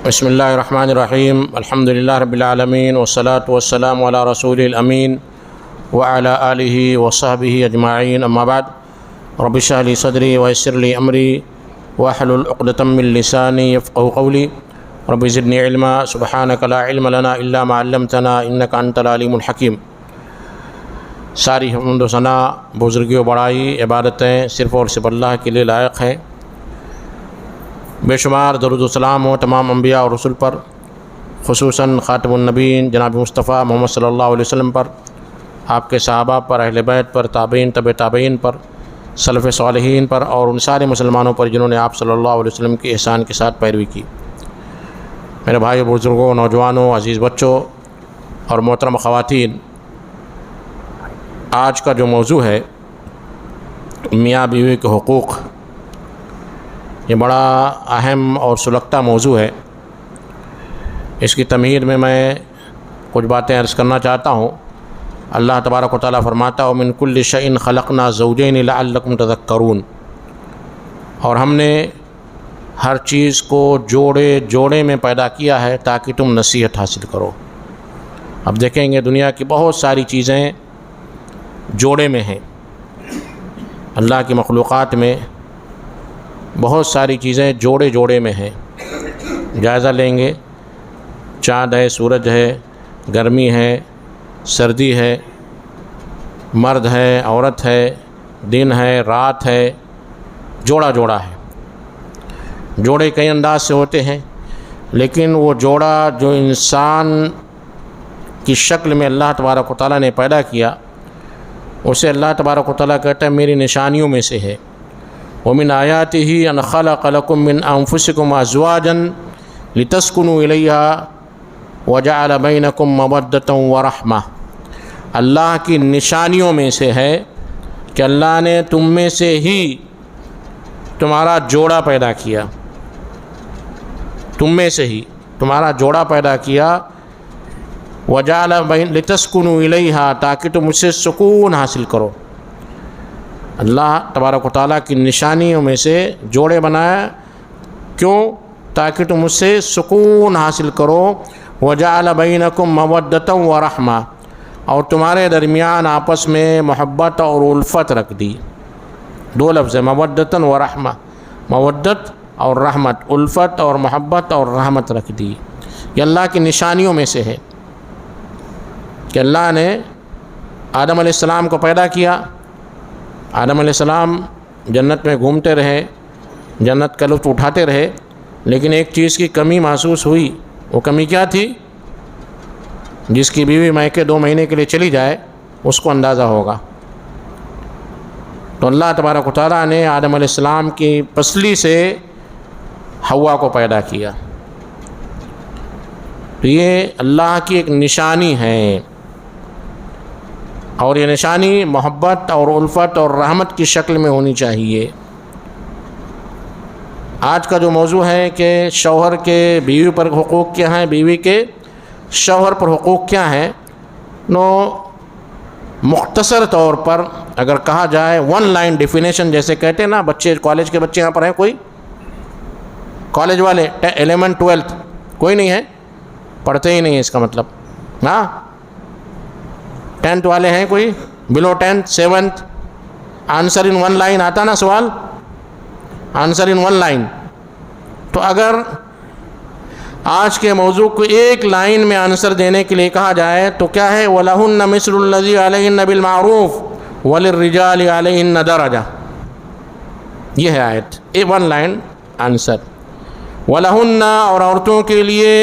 بسم اللہ الرحمن الرحیم الحمد للہ رب العالمین والصلاة والسلام علی رسول الامین وعلی آلہ وصحبہ اجمعین اما بعد رب اشرح لی صدری ویسر لی امری واحلل عقدۃ من لسانی یفقہوا قولی رب زدنی علما سبحانک لا علم لنا الا ما علمتنا انک انت العلیم الحکیم۔ ساری حمد و ثنا، بزرگی و بڑائی، عبادتیں صرف اور صرف اللہ کے لیے لائق ہیں۔ بے شمار درود و سلام ہو تمام انبیاء اور رسول پر، خصوصاً خاتم النبیین جناب مصطفیٰ محمد صلی اللہ علیہ وسلم پر، آپ کے صحابہ پر، اہل بیت پر، تابعین، تبع تابعین پر، سلف صالحین پر، اور ان سارے مسلمانوں پر جنہوں نے آپ صلی اللہ علیہ وسلم کی احسان کے ساتھ پیروی کی۔ میرے بھائی بزرگوں، نوجوانوں، عزیز بچوں اور محترم خواتین، آج کا جو موضوع ہے میاں بیوی کے حقوق، یہ بڑا اہم اور سلگتا موضوع ہے۔ اس کی تمہید میں کچھ باتیں عرض کرنا چاہتا ہوں۔ اللہ تبارک و تعالیٰ فرماتا ہے وَمِن كُلِّ شَيْءٍ خَلَقْنَا زَوْجَيْنِ لَعَلَّكُمْ تَذَكَّرُونَ، اور ہم نے ہر چیز کو جوڑے میں پیدا کیا ہے تاکہ تم نصیحت حاصل کرو۔ اب دیکھیں گے دنیا کی بہت ساری چیزیں جوڑے میں ہیں، اللہ کی مخلوقات میں بہت ساری چیزیں جوڑے میں ہیں۔ جائزہ لیں گے، چاند ہے، سورج ہے، گرمی ہے، سردی ہے، مرد ہے، عورت ہے، دن ہے، رات ہے، جوڑا ہے۔ جوڑے کئی انداز سے ہوتے ہیں، لیکن وہ جوڑا جو انسان کی شکل میں اللہ تبارک و تعالیٰ نے پیدا کیا، اسے اللہ تبارک و تعالیٰ کہتا ہے میری نشانیوں میں سے ہے۔ وَمِنْ آيَاتِهِ أَنْ خَلَقَ لَكُم مِّنْ أَنفُسِكُمْ أَزْوَاجًا لِتَسْكُنُوا إِلَيْهَا وَجَعَلَ بَيْنَكُم مَّوَدَّةً وَرَحْمَةً، اللہ کی نشانیوں میں سے ہے کہ اللہ نے تم میں سے ہی تمہارا جوڑا پیدا کیا، تم میں سے ہی تمہارا جوڑا پیدا کیا، وَجَعَلَ لِتَسْكُنُوا إِلَيْهَا، تاکہ تم اس سے سکون حاصل کرو۔ اللہ تبارک و تعالیٰ کی نشانیوں میں سے جوڑے بنایا، کیوں؟ تاکہ تم اس سے سکون حاصل کرو۔ وَجَعَلَ بَيْنَكُم مَّوَدَّةً وَرَحْمَةً، اور تمہارے درمیان آپس میں محبت اور الفت رکھ دی۔ دو لفظ ہیں، مودۃ و رحمہ، مودت اور رحمت، الفت اور محبت اور رحمت رکھ دی۔ یہ اللہ کی نشانیوں میں سے ہے کہ اللہ نے آدم علیہ السلام کو پیدا کیا۔ آدم علیہ السلام جنت میں گھومتے رہے، جنت کا لطف اٹھاتے رہے، لیکن ایک چیز کی کمی محسوس ہوئی۔ وہ کمی کیا تھی؟ جس کی بیوی میکے 2 مہینے کے لیے چلی جائے اس کو اندازہ ہوگا۔ تو اللہ تبارک و تعالیٰ نے آدم علیہ السلام کی پسلی سے حوا کو پیدا کیا۔ تو یہ اللہ کی ایک نشانی ہے، اور یہ نشانی محبت اور الفت اور رحمت کی شکل میں ہونی چاہیے۔ آج کا جو موضوع ہے کہ شوہر کے بیوی پر حقوق کیا ہیں، بیوی کے شوہر پر حقوق کیا ہیں، نو مختصر طور پر اگر کہا جائے 1 لائن ڈیفینیشن، جیسے کہتے ہیں نا بچے، کالج کے بچے یہاں پر ہیں؟ کوئی کالج والے 11 12 کوئی نہیں ہے؟ پڑھتے ہی نہیں ہے اس کا مطلب؟ ہاں 10th والے ہیں کوئی؟ بلو 10th 7th؟ Answer in 1 line آتا نا سوال، آنسر ان 1 لائن۔ تو اگر آج کے موضوع کو ایک لائن میں آنسر دینے کے لیے کہا جائے تو کیا ہے؟ وَلَهُنَّ مِثْلُ الَّذِي عَلَيْهِنَّ بِالْمَعْرُوفِ وَلِلرِّجَالِ عَلَيْهِنَّ دَرَجَةٌ، یہ ہے آیت، 1 لائن آنسر۔ وَلَهُنَّ، اور عورتوں کے لیے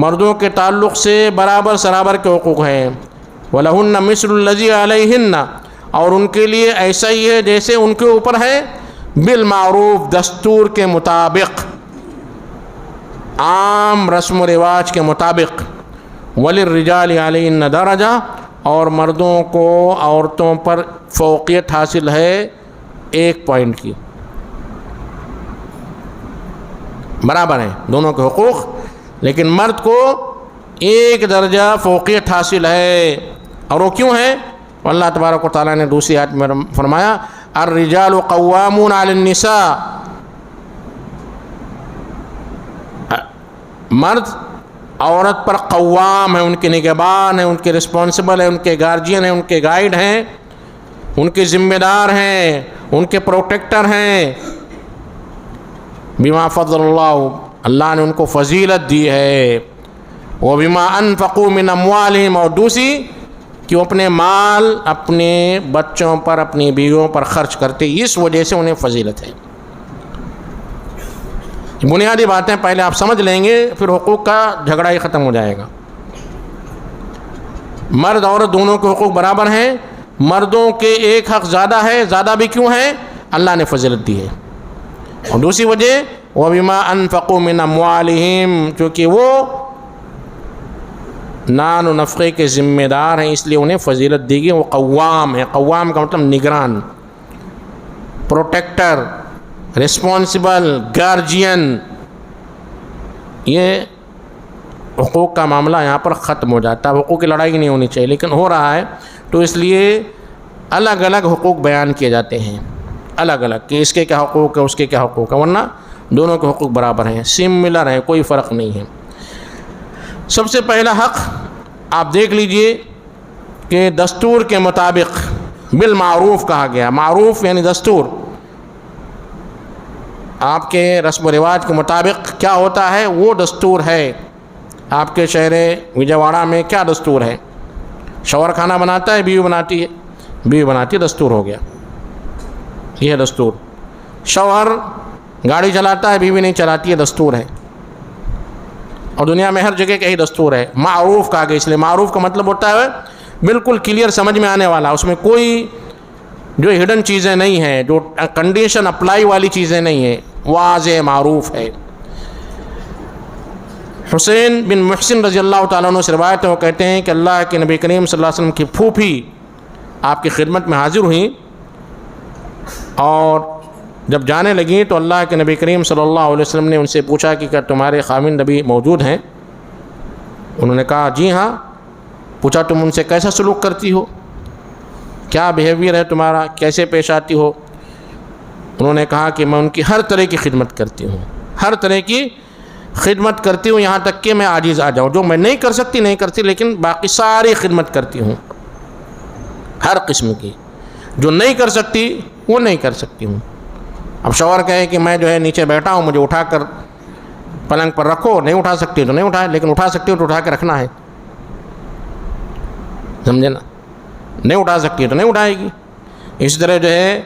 مردوں کے تعلق سے برابر سرابر کے حقوق ہیں۔ وَلَهُنَّ مِثْلُ الَّذِي عَلَيْهِنَّ، اور ان کے لیے ایسا ہی ہے جیسے ان کے اوپر ہے، بالمعروف، دستور کے مطابق، عام رسم و رواج کے مطابق۔ وَلِلرِّجَالِ عَلَيْهِنَّ دَرَجَةٌ، اور مردوں کو عورتوں پر فوقیت حاصل ہے 1 پوائنٹ کی، برابر ہیں دونوں کے حقوق، لیکن مرد کو 1 درجہ فوقیت حاصل ہے۔ اور وہ کیوں ہے؟ اللہ تبارک و تعالیٰ نے دوسری آیت میں فرمایا الرجال قوامون علی النساء، مرد عورت پر قوام ہے، ان کے نگہبان ہیں، ان کے رسپانسبل ہیں، ان کے گارجین ہیں، ان کے گائیڈ ہیں، ان کے ذمہ دار ہیں، ان کے پروٹیکٹر ہیں. بما فضل اللہ نے ان کو فضیلت دی ہے. وبما انفقوا من اموالہم، اور دوسری کہ وہ اپنے مال اپنے بچوں پر اپنی بیویوں پر خرچ کرتے، اس وجہ سے انہیں فضیلت ہے. بنیادی باتیں پہلے آپ سمجھ لیں گے، پھر حقوق کا جھگڑا ہی ختم ہو جائے گا. مرد عورت دونوں کے حقوق برابر ہیں. مردوں کے ایک حق زیادہ ہے. زیادہ بھی کیوں ہے؟ اللہ نے فضیلت دی ہے. اور دوسری وجہ وَبِمَا أَنفَقُوا مِنْ أَمْوَالِهِمْ، چونکہ وہ نان و نفقے کے ذمہ دار ہیں، اس لیے انہیں فضیلت دی گئی. وہ قوام ہے. قوام کا مطلب نگران، پروٹیکٹر، رسپانسبل، گارجین. یہ حقوق کا معاملہ یہاں پر ختم ہو جاتا ہے. حقوق کی لڑائی نہیں ہونی چاہیے، لیکن ہو رہا ہے، تو اس لیے الگ الگ حقوق بیان کیے جاتے ہیں، الگ الگ، کہ اس کے کیا حقوق ہے، اس کے کیا حقوق ہے، ورنہ دونوں کے حقوق برابر ہیں، سملر ہیں، کوئی فرق نہیں ہے. سب سے پہلا حق آپ دیکھ لیجئے کہ دستور کے مطابق بالمعروف کہا گیا. معروف یعنی دستور، آپ کے رسم و رواج کے مطابق کیا ہوتا ہے وہ دستور ہے. آپ کے شہر وجےواڑہ میں کیا دستور ہے؟ شوہر کھانا بناتا ہے، بیوی بناتی ہے، بیوی بناتی ہے، دستور ہو گیا. یہ ہے دستور. شوہر گاڑی چلاتا ہے، بیوی نہیں چلاتی ہے، دستور ہے. اور دنیا میں ہر جگہ کا ہی دستور ہے. معروف کہا گیا، اس لیے معروف کا مطلب ہوتا ہے بالکل کلیئر سمجھ میں آنے والا، اس میں کوئی جو ہڈن چیزیں نہیں ہیں، جو کنڈیشن اپلائی والی چیزیں نہیں ہیں، واضح معروف ہے. حسین بن محسن رضی اللہ تعالیٰ عنہ سے روایت ہے، وہ کہتے ہیں کہ اللہ کے نبی کریم صلی اللہ علیہ وسلم کی پھوپھی آپ کی خدمت میں حاضر ہوئیں، اور جب جانے لگیں تو اللہ کے نبی کریم صلی اللہ علیہ وسلم نے ان سے پوچھا کہ کیا تمہارے خاوند نبی موجود ہیں؟ انہوں نے کہا جی ہاں. پوچھا تم ان سے کیسا سلوک کرتی ہو، کیا بیہیویئر ہے تمہارا، کیسے پیش آتی ہو؟ انہوں نے کہا کہ میں ان کی ہر طرح کی خدمت کرتی ہوں، ہر طرح کی خدمت کرتی ہوں، یہاں تک کہ میں عاجز آ جاؤں. جو میں نہیں کر سکتی نہیں کرتی، لیکن باقی ساری خدمت کرتی ہوں، ہر قسم کی. جو نہیں کر سکتی وہ نہیں کر سکتی ہوں. اب شوہر کہے کہ میں جو ہے نیچے بیٹھا ہوں، مجھے اٹھا کر پلنگ پر رکھو، نہیں اٹھا سکتی تو نہیں اٹھائے، لیکن اٹھا سکتی ہو تو اٹھا کے رکھنا ہے. سمجھے نا؟ نہیں اٹھا سکتی تو نہیں اٹھائے گی. اسی طرح جو ہے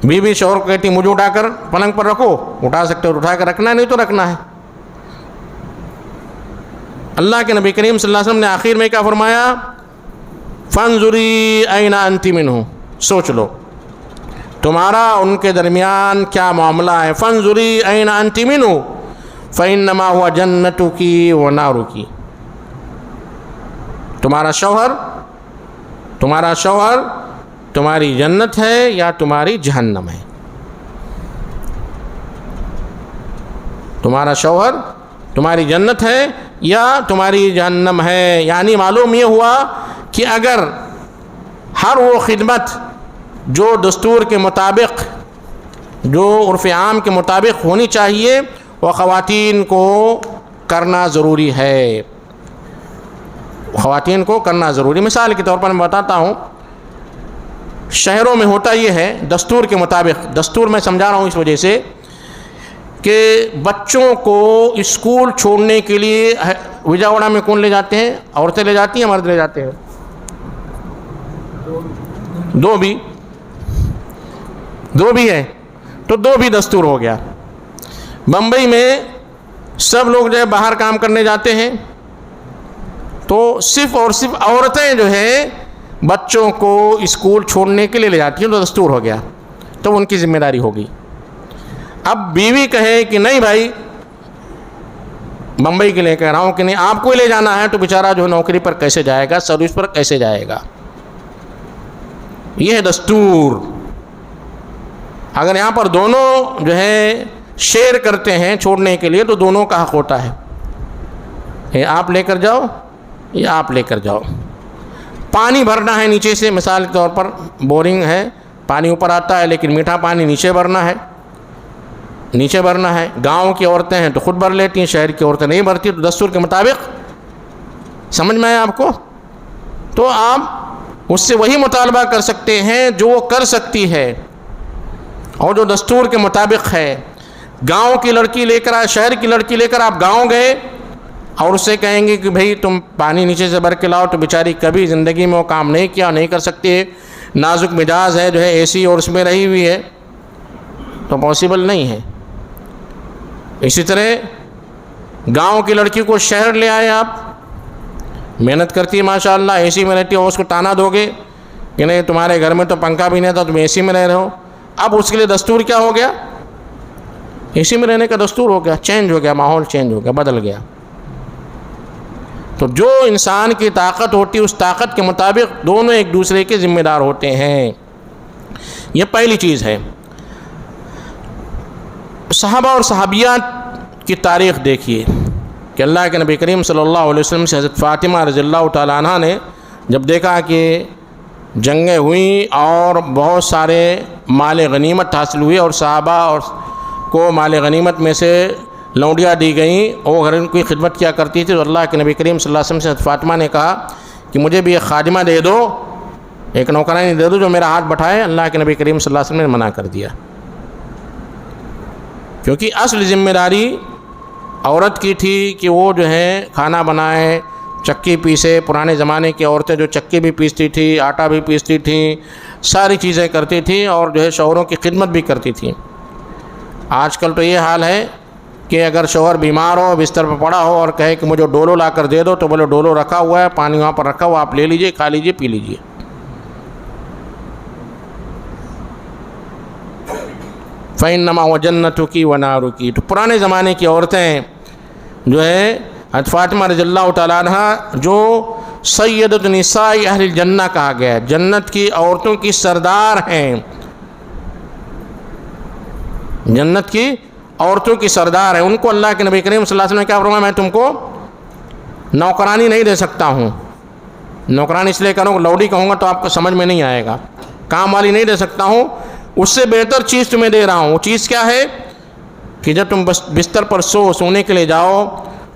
بیوی شوہر کو کہتی مجھے اٹھا کر پلنگ پر رکھو، اٹھا سکتے ہو تو اٹھا کر رکھنا ہے، نہیں تو رکھنا ہے. اللہ کے نبی کریم صلی اللہ علیہ وسلم نے آخر میں کیا فرمایا؟ فانظری این انت منہ، سوچ لو تمہارا ان کے درمیان کیا معاملہ ہے. فانظری این انت منہ فانما هو جنتک و نارک. تمہارا شوہر تمہاری جنت ہے یا تمہاری جہنم ہے. تمہارا شوہر تمہاری جنت ہے یا تمہاری جہنم ہے. یعنی معلوم یہ ہوا کہ اگر ہر وہ خدمت جو دستور کے مطابق، جو عرف عام کے مطابق ہونی چاہیے، وہ خواتین کو کرنا ضروری ہے. خواتین کو کرنا ضروری. مثال کے طور پر میں بتاتا ہوں، شہروں میں ہوتا یہ ہے دستور کے مطابق، دستور میں سمجھا رہا ہوں اس وجہ سے کہ بچوں کو اسکول چھوڑنے کے لیے وجےواڑہ میں کون لے جاتے ہیں؟ عورتیں لے جاتی ہیں، مرد لے جاتے ہیں؟ دو بھی ہے، تو دو بھی دستور ہو گیا. بمبئی میں سب لوگ جو ہے باہر کام کرنے جاتے ہیں، تو صرف اور صرف عورتیں جو ہے بچوں کو اسکول چھوڑنے کے لیے لے جاتی ہیں، تو دستور ہو گیا، تو ان کی ذمہ داری ہوگی. اب بیوی کہے کہ نہیں بھائی، بمبئی کے لیے کہہ رہا ہوں کہ نہیں آپ کو ہی لے جانا ہے، تو بیچارہ جو نوکری پر کیسے جائے گا، سروس پر کیسے جائے گا؟ یہ ہے دستور. اگر یہاں پر دونوں جو ہے شیئر کرتے ہیں چھوڑنے کے لیے، تو دونوں کا حق ہوتا ہے. یہ آپ لے کر جاؤ یا آپ لے کر جاؤ. پانی بھرنا ہے نیچے سے، مثال کے طور پر بورنگ ہے، پانی اوپر آتا ہے لیکن میٹھا پانی نیچے بھرنا ہے، نیچے بھرنا ہے. گاؤں کی عورتیں ہیں تو خود بھر لیتی ہیں, شہر کی عورتیں نہیں بھرتی, تو دستور کے مطابق سمجھ میں آیا آپ کو؟ تو آپ اس سے وہی مطالبہ کر سکتے ہیں جو وہ کر سکتی ہے اور جو دستور کے مطابق ہے. گاؤں کی لڑکی لے کر, شہر کی لڑکی لے کر آپ گاؤں گئے اور اس سے کہیں گے کہ بھئی تم پانی نیچے سے بھر کے لاؤ, تو بیچاری کبھی زندگی میں وہ کام نہیں کیا, نہیں کر سکتی ہے, نازک مزاج ہے, جو ہے اے سی اور اس میں رہی ہوئی ہے, تو پاسبل نہیں ہے. اسی طرح گاؤں کی لڑکی کو شہر لے آئے آپ, محنت کرتی ہے ماشاء اللہ, اے سی میں رہتی ہے, اور اس کو تانا دو گے کہ نہیں تمہارے گھر میں تو پنکھا بھی نہیں تھا, تم اے سی میں رہ رہے ہو. اب اس کے لیے دستور کیا ہو گیا؟ اے سی میں رہنے کا دستور ہو گیا, چینج ہو گیا, ماحول چینج ہو گیا, بدل گیا. تو جو انسان کی طاقت ہوتی ہے اس طاقت کے مطابق دونوں ایک دوسرے کے ذمہ دار ہوتے ہیں. یہ پہلی چیز ہے. صحابہ اور صحابیات کی تاریخ دیکھیے کہ اللہ کے نبی کریم صلی اللہ علیہ وسلم سے حضرت فاطمہ رضی اللہ تعالیٰ عنہ نے جب دیکھا کہ جنگیں ہوئیں اور بہت سارے مال غنیمت حاصل ہوئی اور صحابہ اور کو مال غنیمت میں سے لونڈیاں دی گئیں, وہ گھر ان کی خدمت کیا کرتی تھی, تو اللہ کے نبی کریم صلی اللہ علیہ وسلم سے حضرت فاطمہ نے کہا کہ مجھے بھی ایک خادمہ دے دو, ایک نوکرانی دے دو جو میرا ہاتھ بٹھائے. اللہ کے نبی کریم صلی اللہ علیہ وسلم نے منع کر دیا, کیونکہ اصل ذمہ داری عورت کی تھی کہ وہ جو ہے کھانا بنائے, چکی پیسے. پرانے زمانے کی عورتیں جو چکی بھی پیستی تھی, آٹا بھی پیستی تھیں, ساری چیزیں کرتی تھیں اور جو ہے شوہروں کی خدمت بھی کرتی تھیں. آج کل تو یہ حال ہے کہ اگر شوہر بیمار ہو, بستر پر پڑا ہو اور کہے کہ مجھے ڈولو لا کر دے دو, تو بولے ڈولو رکھا ہوا ہے, پانی وہاں پر رکھا ہوا, آپ لے لیجئے, کھا لیجئے, پی لیجئے. فَإِنَّمَا وَجَنَّتُكِ وَنَارُكِ. تو پرانے زمانے کی عورتیں جو ہے حضرت فاطمہ رضی اللہ تعالیٰ عنہ جو سیدۃ نساء اہل الجنہ کہا گیا ہے, جنت کی عورتوں کی سردار ہیں, جنت کی عورتوں کی سردار ہیں. ان کو اللہ کے نبی کریم صلی اللہ علیہ وسلم نے کیا فرمایا, میں تم کو نوکرانی نہیں دے سکتا ہوں. نوکرانی اس لیے کروں, لوڈی کہوں گا تو آپ کو سمجھ میں نہیں آئے گا, کام والی نہیں دے سکتا ہوں. اس سے بہتر چیز تمہیں دے رہا ہوں. وہ چیز کیا ہے کہ جب تم بستر پر سونے کے لیے جاؤ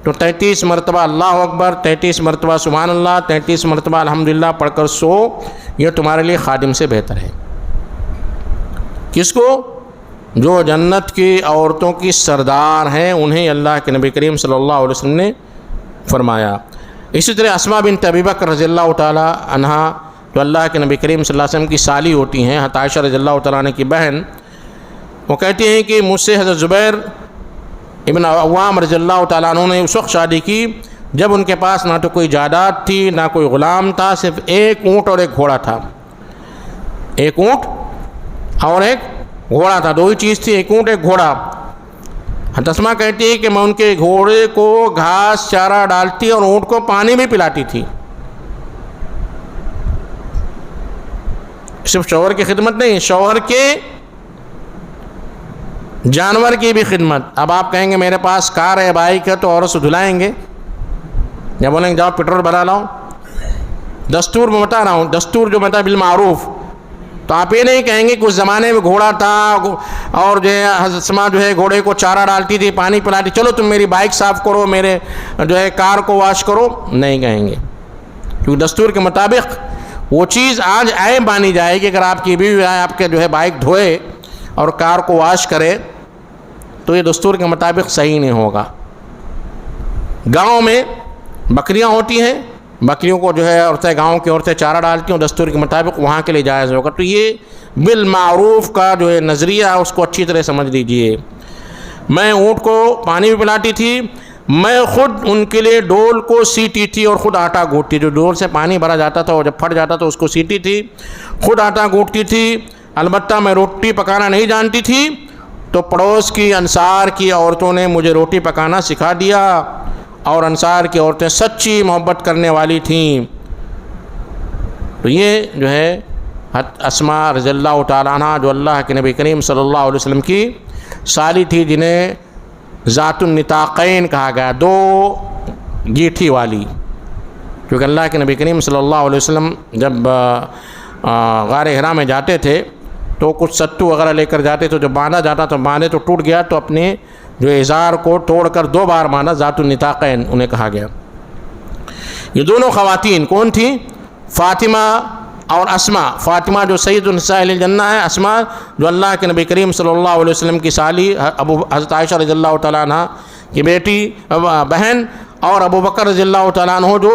تو 33 مرتبہ اللہ اکبر, 33 مرتبہ سبحان اللہ, 33 مرتبہ الحمدللہ پڑھ کر سو. یہ تمہارے لیے خادم سے بہتر ہے. کس کو؟ جو جنت کی عورتوں کی سردار ہیں, انہیں اللہ کے نبی کریم صلی اللہ علیہ وسلم نے فرمایا. اسی طرح اسماء بنت ابی بکر رضی اللہ تعالی عنہا جو اللہ کے نبی کریم صلی اللہ علیہ وسلم کی سالی ہوتی ہیں, حضرت عائشہ رضی اللہ تعالیٰ عنہ کی بہن, وہ کہتی ہیں کہ مجھ سے حضرت زبیر ابن عوام رضی اللہ تعالیٰ عنہ نے اس وقت شادی کی جب ان کے پاس نہ تو کوئی جائیداد تھی, نہ کوئی غلام تھا, صرف ایک اونٹ اور ایک گھوڑا تھا. ایک اونٹ اور ایک گھوڑا تھا, دو ہی چیز تھی, ایک اونٹ ایک گھوڑا. حضرت اسماء کہتی ہے کہ میں ان کے گھوڑے کو گھاس چارہ ڈالتی اور اونٹ کو پانی بھی پلاتی تھی. صرف شوہر کی خدمت نہیں, شوہر کے جانور کی بھی خدمت. اب آپ کہیں گے میرے پاس کار ہے, بائک ہے, تو عورت سے دھلائیں گے یا بولیں گے جاؤ پیٹرول بھرا لاؤ؟ دستور میں بتا رہا ہوں, دستور جو بتا بالمعروف. تو آپ یہ نہیں کہیں گے کہ اس زمانے میں گھوڑا تھا اور جو ہے حضرت اسماء جو ہے گھوڑے کو چارہ ڈالتی تھی, پانی پلاتی, چلو تم میری بائک صاف کرو, میرے جو ہے کار کو واش کرو. نہیں کہیں گے, کیونکہ دستور کے مطابق وہ چیز آج عیب مانی جائے گی. اگر آپ کی بیوی آپ کے جو ہے بائک دھوئے اور کار کو واش کرے تو یہ دستور کے مطابق صحیح نہیں ہوگا. گاؤں میں بکریاں ہوتی ہیں, بکریوں کو جو ہے عورتیں, گاؤں کی عورتیں چارہ ڈالتی ہیں, دستور کے مطابق وہاں کے لیے جائز ہوگا. تو یہ بالمعروف کا جو ہے نظریہ ہے, اس کو اچھی طرح سمجھ لیجئے. میں اونٹ کو پانی بھی پلاتی تھی, میں خود ان کے لیے ڈول کو سیتی تھی اور خود آٹا گوٹتی. جو ڈول سے پانی بھرا جاتا تھا اور جب پھٹ جاتا تھا اس کو سیتی تھی, خود آٹا گوٹتی تھی. البتہ میں روٹی پکانا نہیں جانتی تھی, تو پڑوس کی انصار کی عورتوں نے مجھے روٹی پکانا سکھا دیا, اور انصار کی عورتیں سچی محبت کرنے والی تھیں. تو یہ جو ہے اسماء رضی اللہ تعالیٰ عنہ جو اللہ کے نبی کریم صلی اللہ علیہ وسلم کی سالی تھی, جنہیں ذات النطاقین کہا گیا, دو گیٹھی والی. کیونکہ اللہ کے نبی کریم صلی اللہ علیہ وسلم جب غار حرا میں جاتے تھے تو کچھ ستو وغیرہ لے کر جاتے، تو جب باندھا جاتا تو باندھے تو ٹوٹ گیا، تو اپنے جو ازار کو توڑ کر 2 بار باندھا، ذات النطاقین انہیں کہا گیا۔ یہ دونوں خواتین کون تھیں؟ فاطمہ اور اسماء۔ فاطمہ جو سید النساء الجنہ ہے، اسماء جو اللہ کے نبی کریم صلی اللہ علیہ وسلم کی سالی، حضرت عائشہ رضی اللہ تعالیٰ عنہ کی بیٹی بہن، اور ابو بکر رضی اللہ تعالیٰ عنہ جو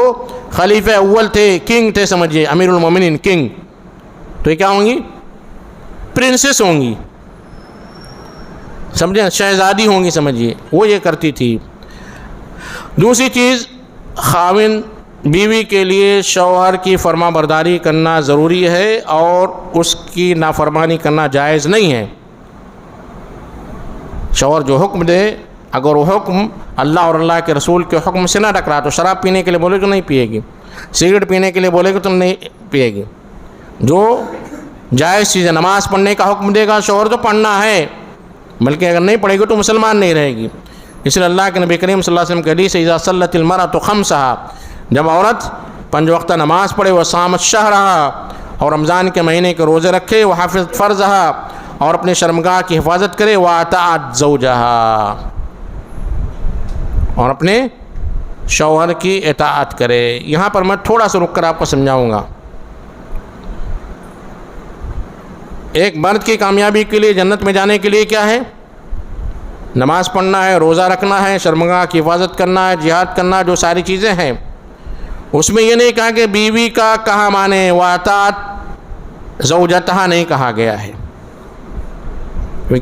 خلیفہ اول تھے، کنگ تھے، سمجھیے امیر المومنین، کنگ، تو یہ کیا ہوں گی؟ پرنسس ہوں گی، سمجھیں، شہزادی ہوں گی، سمجھیے، وہ یہ کرتی تھی۔ دوسری چیز، خاوند بیوی کے لیے شوہر کی فرما برداری کرنا ضروری ہے اور اس کی نافرمانی کرنا جائز نہیں ہے۔ شوہر جو حکم دے، اگر وہ حکم اللہ اور اللہ کے رسول کے حکم سے نہ ٹکرا، تو شراب پینے کے لیے بولے تو نہیں پیے گی، سگریٹ پینے کے لیے بولے گا تو نہیں پیے گی۔ جو جائز چیز ہے، نماز پڑھنے کا حکم دے گا شوہر تو پڑھنا ہے، بلکہ اگر نہیں پڑھے گی تو مسلمان نہیں رہے گی۔ اس لیے اللہ کے نبی کریم صلی اللہ علیہ وسلم کے حدیث ہے، اذا صلت المرأة خمسہا، جب عورت 5 وقتہ نماز پڑھے، وہ صامت شہرہا، اور رمضان کے مہینے کے روزے رکھے، وہ حافظ فرضہا، اور اپنے شرمگاہ کی حفاظت کرے، وہ اطاعت زوجہا، اور اپنے شوہر کی اطاعت کرے۔ یہاں پر میں تھوڑا سا رک کر آپ کو سمجھاؤں گا۔ ایک مرد کی کامیابی کے لیے، جنت میں جانے کے لیے کیا ہے؟ نماز پڑھنا ہے، روزہ رکھنا ہے، شرمگاہ کی حفاظت کرنا ہے، جہاد کرنا، جو ساری چیزیں ہیں۔ اس میں یہ نہیں کہا کہ بیوی کا کہا مانے، وَأَطَاعَتْ زَوْجَتَهَا نہیں کہا گیا ہے۔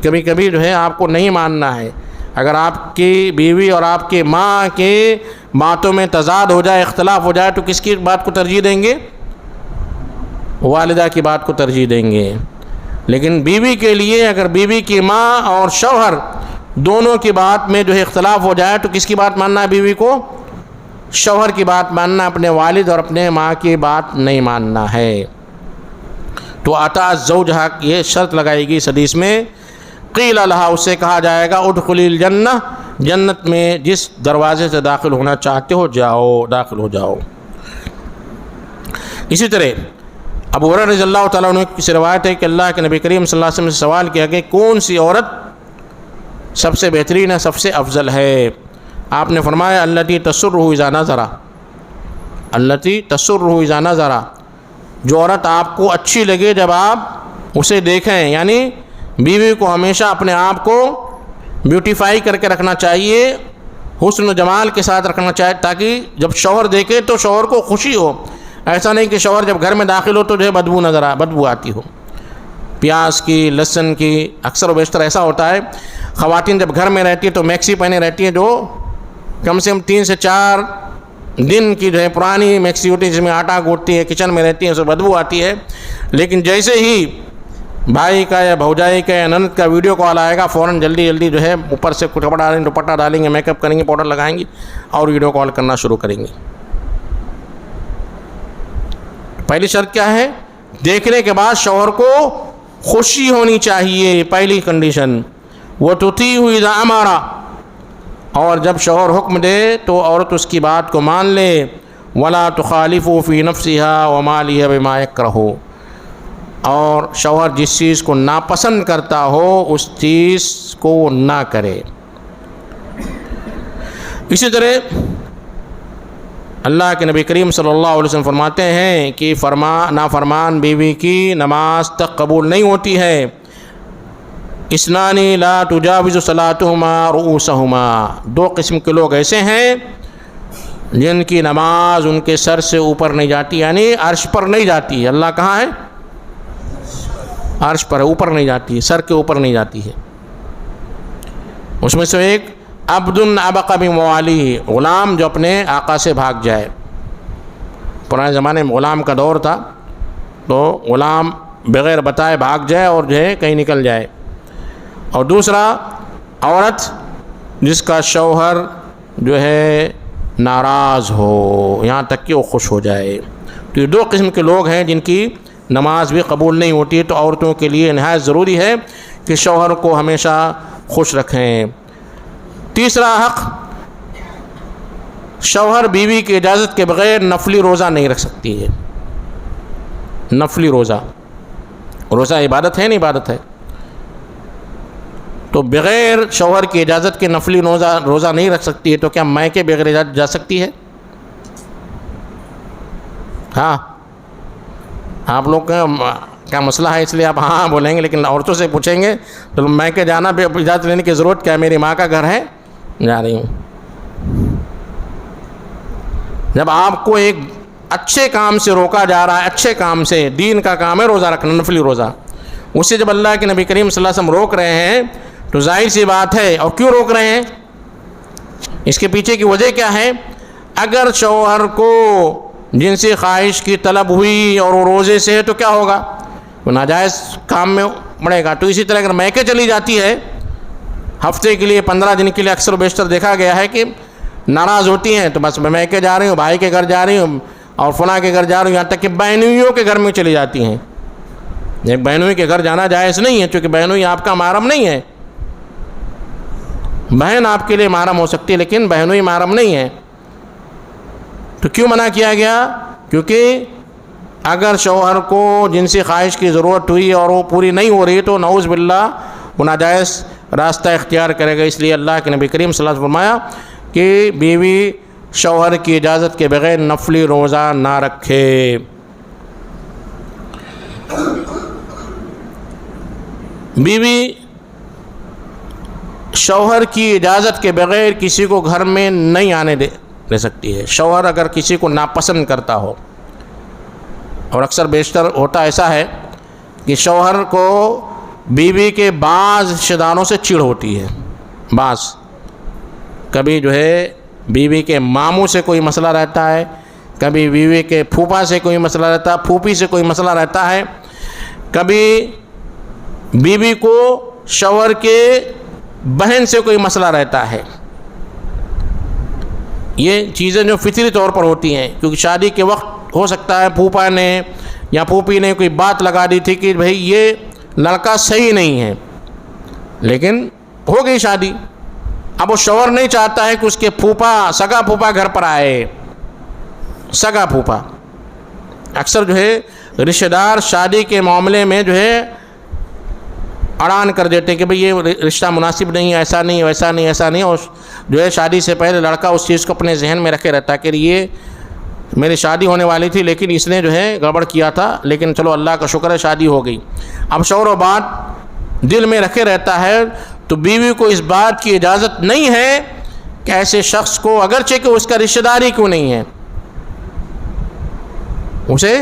کبھی کبھی جو ہے آپ کو نہیں ماننا ہے۔ اگر آپ کی بیوی اور آپ کی ماں کے باتوں میں تضاد ہو جائے، اختلاف ہو جائے، تو کس کی بات کو ترجیح دیں گے؟ والدہ کی بات کو ترجیح دیں گے۔ لیکن بیوی کے لیے اگر بیوی کی ماں اور شوہر دونوں کی بات میں جو ہے اختلاف ہو جائے، تو کس کی بات ماننا ہے بیوی کو؟ شوہر کی بات ماننا، اپنے والد اور اپنے ماں کی بات نہیں ماننا ہے۔ تو اطاعت زوجہا یہ شرط لگائے گی اس حدیث میں۔ قیل لہا، اس سے کہا جائے گا ادخلی الجنہ، جنت میں جس دروازے سے داخل ہونا چاہتے ہو جاؤ، داخل ہو جاؤ۔ اسی طرح ابو ہریرہ رضی اللہ تعالیٰ عنہ کی روایت ہے کہ اللہ کے نبی کریم صلی اللہ علیہ وسلم سے سوال کیا کہ کون سی عورت سب سے بہترین ہے، سب سے افضل ہے؟ آپ نے فرمایا التی تسرہ اذا نظر، التی تسرہ اذا نظر، جو عورت آپ کو اچھی لگے جب آپ اسے دیکھیں، یعنی بیوی کو ہمیشہ اپنے آپ کو بیوٹیفائی کر کے رکھنا چاہیے، حسن و جمال کے ساتھ رکھنا چاہیے، تاکہ جب شوہر دیکھے تو شوہر کو خوشی ہو۔ ایسا نہیں کہ شوہر جب گھر میں داخل ہو تو جو ہے بدبو آتی ہو، پیاز کی، لہسن کی۔ اکثر و بیشتر ایسا ہوتا ہے، خواتین جب گھر میں رہتی ہے تو میکسی پہنے رہتی ہے، جو کم سے کم 3 سے 4 دن کی جو ہے پرانی میکسی ہوتی ہے، جس میں آٹا گوٹتی ہے، کچن میں رہتی ہے، اسے بدبو آتی ہے۔ لیکن جیسے ہی بھائی کا یا بھوجائی کا یا نند کا ویڈیو کال آئے گا، فوراً جلدی جو ہے اوپر سے کپڑا ڈالیں گے، دوپٹہ ڈالیں گے، میک اپ کریں گے، پاؤڈر لگائیں گی اور ویڈیو کال کرنا شروع کریں گے۔ پہلی شرط کیا ہے؟ دیکھنے کے بعد شوہر کو خوشی ہونی چاہیے، پہلی کنڈیشن۔ وَتُطِيعُ إِذَا أَمَرَ، اور جب شوہر حکم دے تو عورت اس کی بات کو مان لے۔ وَلَا تُخَالِفُ فِي نَفْسِهَا وَمَالِهَا بِمَا يَكْرَهُ، اور شوہر جس چیز کو ناپسند کرتا ہو اس چیز کو نہ کرے۔ اسی طرح اللہ کے نبی کریم صلی اللہ علیہ وسلم فرماتے ہیں کہ نافرمان بیوی کی نماز تک قبول نہیں ہوتی ہے۔ اثنان لا تجاوز صلاتهما رؤوسهما، 2 قسم کے لوگ ایسے ہیں جن کی نماز ان کے سر سے اوپر نہیں جاتی، یعنی عرش پر نہیں جاتی ہے۔ اللہ کہاں ہے؟ عرش پر ہے، اوپر نہیں جاتی ہے، سر کے اوپر نہیں جاتی ہے۔ اس میں سے ایک عبد ابق بموالیہ، غلام جو اپنے آقا سے بھاگ جائے۔ پرانے زمانے میں غلام کا دور تھا، تو غلام بغیر بتائے بھاگ جائے اور جو ہے کہیں نکل جائے۔ اور دوسرا عورت جس کا شوہر جو ہے ناراض ہو، یہاں تک کہ وہ خوش ہو جائے۔ تو یہ 2 قسم کے لوگ ہیں جن کی نماز بھی قبول نہیں ہوتی ہے۔ تو عورتوں کے لیے نہایت ضروری ہے کہ شوہر کو ہمیشہ خوش رکھیں۔ تیسرا حق، شوہر بیوی کی اجازت کے بغیر نفلی روزہ نہیں رکھ سکتی ہے۔ نفلی روزہ روزہ عبادت ہے نہیں عبادت ہے. تو بغیر شوہر کی اجازت کے نفلی روزہ نہیں رکھ سکتی ہے، تو کیا میکے بغیر اجازت جا سکتی ہے؟ ہاں، آپ لوگ کا کیا مسئلہ ہے اس لیے آپ ہاں بولیں گے، لیکن عورتوں سے پوچھیں گے تو میکے جانا اجازت لینے کی ضرورت کیا ہے؟ میری ماں کا گھر ہے، جا رہی ہوں. جب آپ کو ایک اچھے کام سے روکا جا رہا ہے، اچھے کام سے، دین کا کام ہے روزہ رکھنا، نفلی روزہ، اسے جب اللہ کے نبی کریم صلی اللہ علیہ وسلم روک رہے ہیں تو ظاہر سی بات ہے. اور کیوں روک رہے ہیں؟ اس کے پیچھے کی وجہ کیا ہے؟ اگر شوہر کو جنسی خواہش کی طلب ہوئی اور وہ روزے سے ہے تو کیا ہوگا؟ وہ ناجائز کام میں پڑے گا. تو اسی طرح اگر میکے چلی جاتی ہے ہفتے کے لیے، 15 دن کے لیے، اکثر و بیشتر دیکھا گیا ہے کہ ناراض ہوتی ہیں، تو بس میں میکے جا رہی ہوں، بھائی کے گھر جا رہی ہوں اور فلاں کے گھر جا رہی ہوں، یہاں تک کہ بہنوئیوں کے گھر میں چلی جاتی ہیں. ایک بہنوئی کے گھر جانا جائز نہیں ہے، چونکہ بہنوئی آپ کا محرم نہیں ہے. بہن آپ کے لیے محرم ہو سکتی ہے لیکن بہنوئی محرم نہیں ہے. تو کیوں منع کیا گیا؟ کیونکہ اگر شوہر کو جنسی خواہش کی ضرورت ہوئی اور وہ پوری نہیں ہو رہی تو نعوذ باللہ وہ ناجائز راستہ اختیار کرے گا. اس لیے اللہ کے نبی کریم صلی اللہ علیہ وسلم فرمایا کہ بیوی شوہر کی اجازت کے بغیر نفلی روزہ نہ رکھے. بیوی شوہر کی اجازت کے بغیر کسی کو گھر میں نہیں آنے دے سکتی ہے. شوہر اگر کسی کو ناپسند کرتا ہو، اور اکثر بیشتر ہوتا ایسا ہے کہ شوہر کو بیوی کے بعض رشتہ داروں سے چڑ ہوتی ہے. بعض کبھی جو ہے بیوی کے ماموں سے کوئی مسئلہ رہتا ہے، کبھی بیوی کے پھوپھا سے کوئی مسئلہ رہتا ہے، پھوپھی سے کوئی مسئلہ رہتا ہے، کبھی بیوی کو شوہر کے بہن سے کوئی مسئلہ رہتا ہے. یہ چیزیں جو فطری طور پر ہوتی ہیں، کیونکہ شادی کے وقت ہو سکتا ہے پھوپھا نے یا پھوپھی نے کوئی بات لگا دی تھی کہ بھئی یہ لڑکا صحیح نہیں ہے، لیکن ہو گئی شادی. اب وہ شوہر نہیں چاہتا ہے کہ اس کے سگا پھوپھا گھر پر آئے. سگا پھوپھا اکثر جو ہے رشتہ دار شادی کے معاملے میں جو ہے اڑان کر دیتے ہیں کہ بھئی یہ رشتہ مناسب نہیں ہے، ایسا نہیں، ویسا نہیں، ایسا نہیں. اور جو ہے شادی سے پہلے لڑکا اس چیز کو اپنے ذہن میں رکھے رہتا ہے کہ یہ میری شادی ہونے والی تھی لیکن اس نے جو ہے گڑبڑ کیا تھا، لیکن چلو اللہ کا شکر ہے شادی ہو گئی. اب شوہر و بات دل میں رکھے رہتا ہے تو بیوی کو اس بات کی اجازت نہیں ہے کہ ایسے شخص کو، اگرچہ کہ اس کا رشتہ داری کیوں نہیں ہے، اسے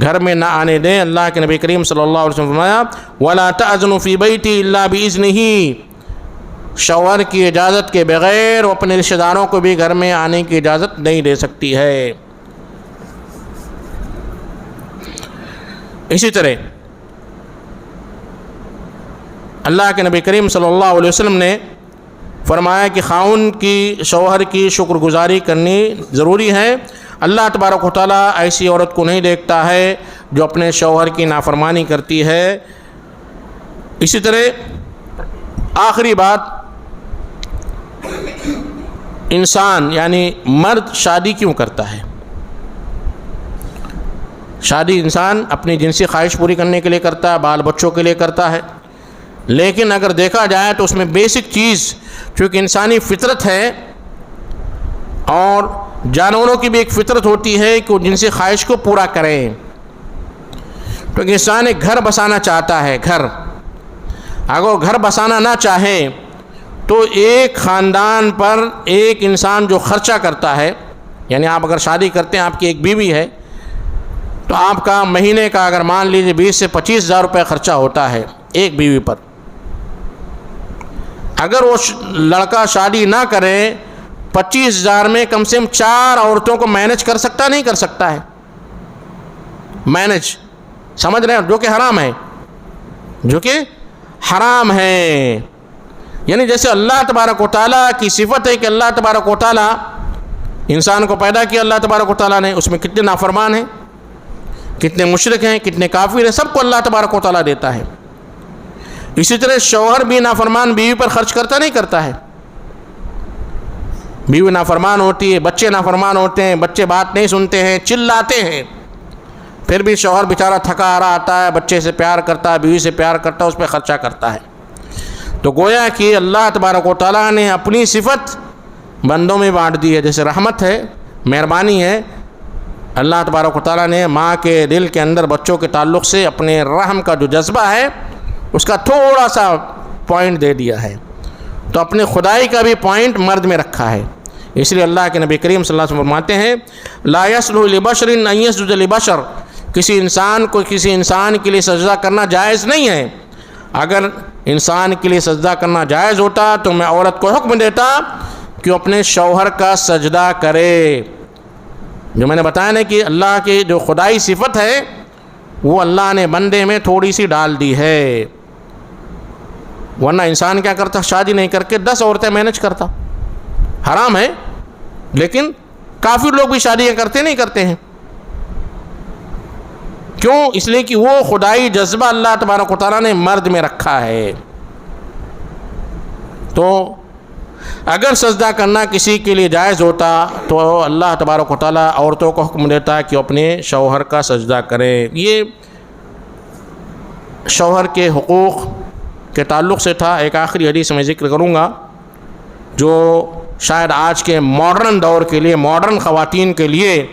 گھر میں نہ آنے دیں. اللہ کے نبی کریم صلی اللہ علیہ وسلم فرمایا وَلَا تَأْذَنُ فِي بَيْتِي إِلَّا بِإِذْنِهِ، شوہر کی اجازت کے بغیر وہ اپنے رشتہ داروں کو بھی گھر میں آنے کی اجازت نہیں دے سکتی ہے. اسی طرح اللہ کے نبی کریم صلی اللہ علیہ وسلم نے فرمایا کہ خاوند کی شوہر کی شکر گزاری کرنی ضروری ہے. اللہ تبارک و تعالیٰ ایسی عورت کو نہیں دیکھتا ہے جو اپنے شوہر کی نافرمانی کرتی ہے. اسی طرح آخری بات، انسان یعنی مرد شادی کیوں کرتا ہے؟ شادی انسان اپنی جنسی خواہش پوری کرنے کے لیے کرتا ہے، بال بچوں کے لیے کرتا ہے. لیکن اگر دیکھا جائے تو اس میں بیسک چیز، چونکہ انسانی فطرت ہے اور جانوروں کی بھی ایک فطرت ہوتی ہے کہ وہ جنسی خواہش کو پورا کریں. تو انسان ایک گھر بسانا چاہتا ہے. اگر وہ گھر بسانا نہ چاہے تو ایک خاندان پر ایک انسان جو خرچہ کرتا ہے، یعنی آپ اگر شادی کرتے ہیں، آپ کی ایک بیوی ہے، تو آپ کا مہینے کا اگر مان لیجیے 20 سے 25 ہزار روپے خرچہ ہوتا ہے ایک بیوی پر. اگر وہ لڑکا شادی نہ کرے 25 ہزار میں کم سے کم 4 عورتوں کو مینج کر سکتا نہیں کر سکتا ہے؟ مینج سمجھ رہے ہیں؟ جو کہ حرام ہے، جو کہ حرام ہے. یعنی جیسے اللہ تبارک و تعالیٰ کی صفت ہے کہ اللہ تبارک و تعالیٰ انسان کو پیدا کیا، اللہ تبارک و تعالیٰ نے، اس میں کتنے نافرمان ہیں، کتنے مشرک ہیں، کتنے کافر ہیں، سب کو اللہ تبارک و تعالیٰ دیتا ہے. اسی طرح شوہر بھی نافرمان بیوی پر خرچ کرتا نہیں کرتا ہے. بیوی نافرمان ہوتی ہے، بچے نافرمان ہوتے ہیں، بچے بات نہیں سنتے ہیں، چلاتے ہیں، پھر بھی شوہر بیچارہ تھکا آ رہا آتا ہے، بچے سے پیار کرتا ہے، بیوی سے پیار کرتا ہے، اس پہ خرچہ کرتا ہے. تو گویا کہ اللہ تبارک و تعالیٰ نے اپنی صفت بندوں میں بانٹ دی ہے. جیسے رحمت ہے، مہربانی ہے، اللہ تبارک و تعالیٰ نے ماں کے دل کے اندر بچوں کے تعلق سے اپنے رحم کا جو جذبہ ہے اس کا تھوڑا سا پوائنٹ دے دیا ہے. تو اپنے خدائی کا بھی پوائنٹ مرد میں رکھا ہے. اس لیے اللہ کے نبی کریم صلی اللہ علیہ وسلم فرماتے ہیں لا یصلح لبشر ان یسجد لبشر، کسی انسان کو کسی انسان کے لیے سجدہ کرنا جائز نہیں ہے. اگر انسان کے لیے سجدہ کرنا جائز ہوتا تو میں عورت کو حکم دیتا کہ وہ اپنے شوہر کا سجدہ کرے. جو میں نے بتایا نا کہ اللہ کی جو خدائی صفت ہے وہ اللہ نے بندے میں تھوڑی سی ڈال دی ہے. ورنہ انسان کیا کرتا، شادی نہیں کر کے 10 عورتیں مینج کرتا. حرام ہے، لیکن کافی لوگ بھی شادیاں نہیں کرتے ہیں. کیوں؟ اس لیے کہ وہ خدائی جذبہ اللہ تبارک و تعالیٰ نے مرد میں رکھا ہے. تو اگر سجدہ کرنا کسی کے لیے جائز ہوتا تو اللہ تبارک و تعالیٰ عورتوں کو حکم دیتا کہ وہ اپنے شوہر کا سجدہ کریں. یہ شوہر کے حقوق کے تعلق سے تھا. ایک آخری حدیث میں ذکر کروں گا جو شاید آج کے ماڈرن دور کے لیے، ماڈرن خواتین کے لیے،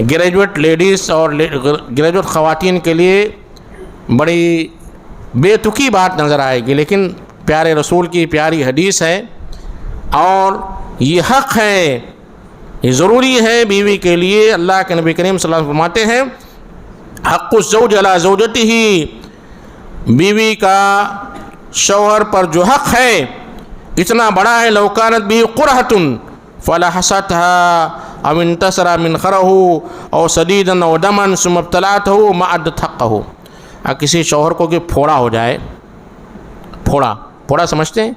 گریجویٹ لیڈیز اور گریجویٹ خواتین کے لیے بڑی بے تکی بات نظر آئے گی، لیکن پیارے رسول کی پیاری حدیث ہے اور یہ حق ہے، یہ ضروری ہے بیوی کے لیے. اللہ کے نبی کریم صلی اللہ علیہ وسلم فرماتے ہیں حق الزوج علی زوجتہ، بیوی کا شوہر پر جو حق ہے اتنا بڑا ہے. لو کانت بھی قرحۃ فلحستها او انتصر من خره او سدیدا او دما ثم ابتلعته ما عدت حقه. کسی شوہر کو کہ پھوڑا ہو جائے، پھوڑا سمجھتے ہیں؟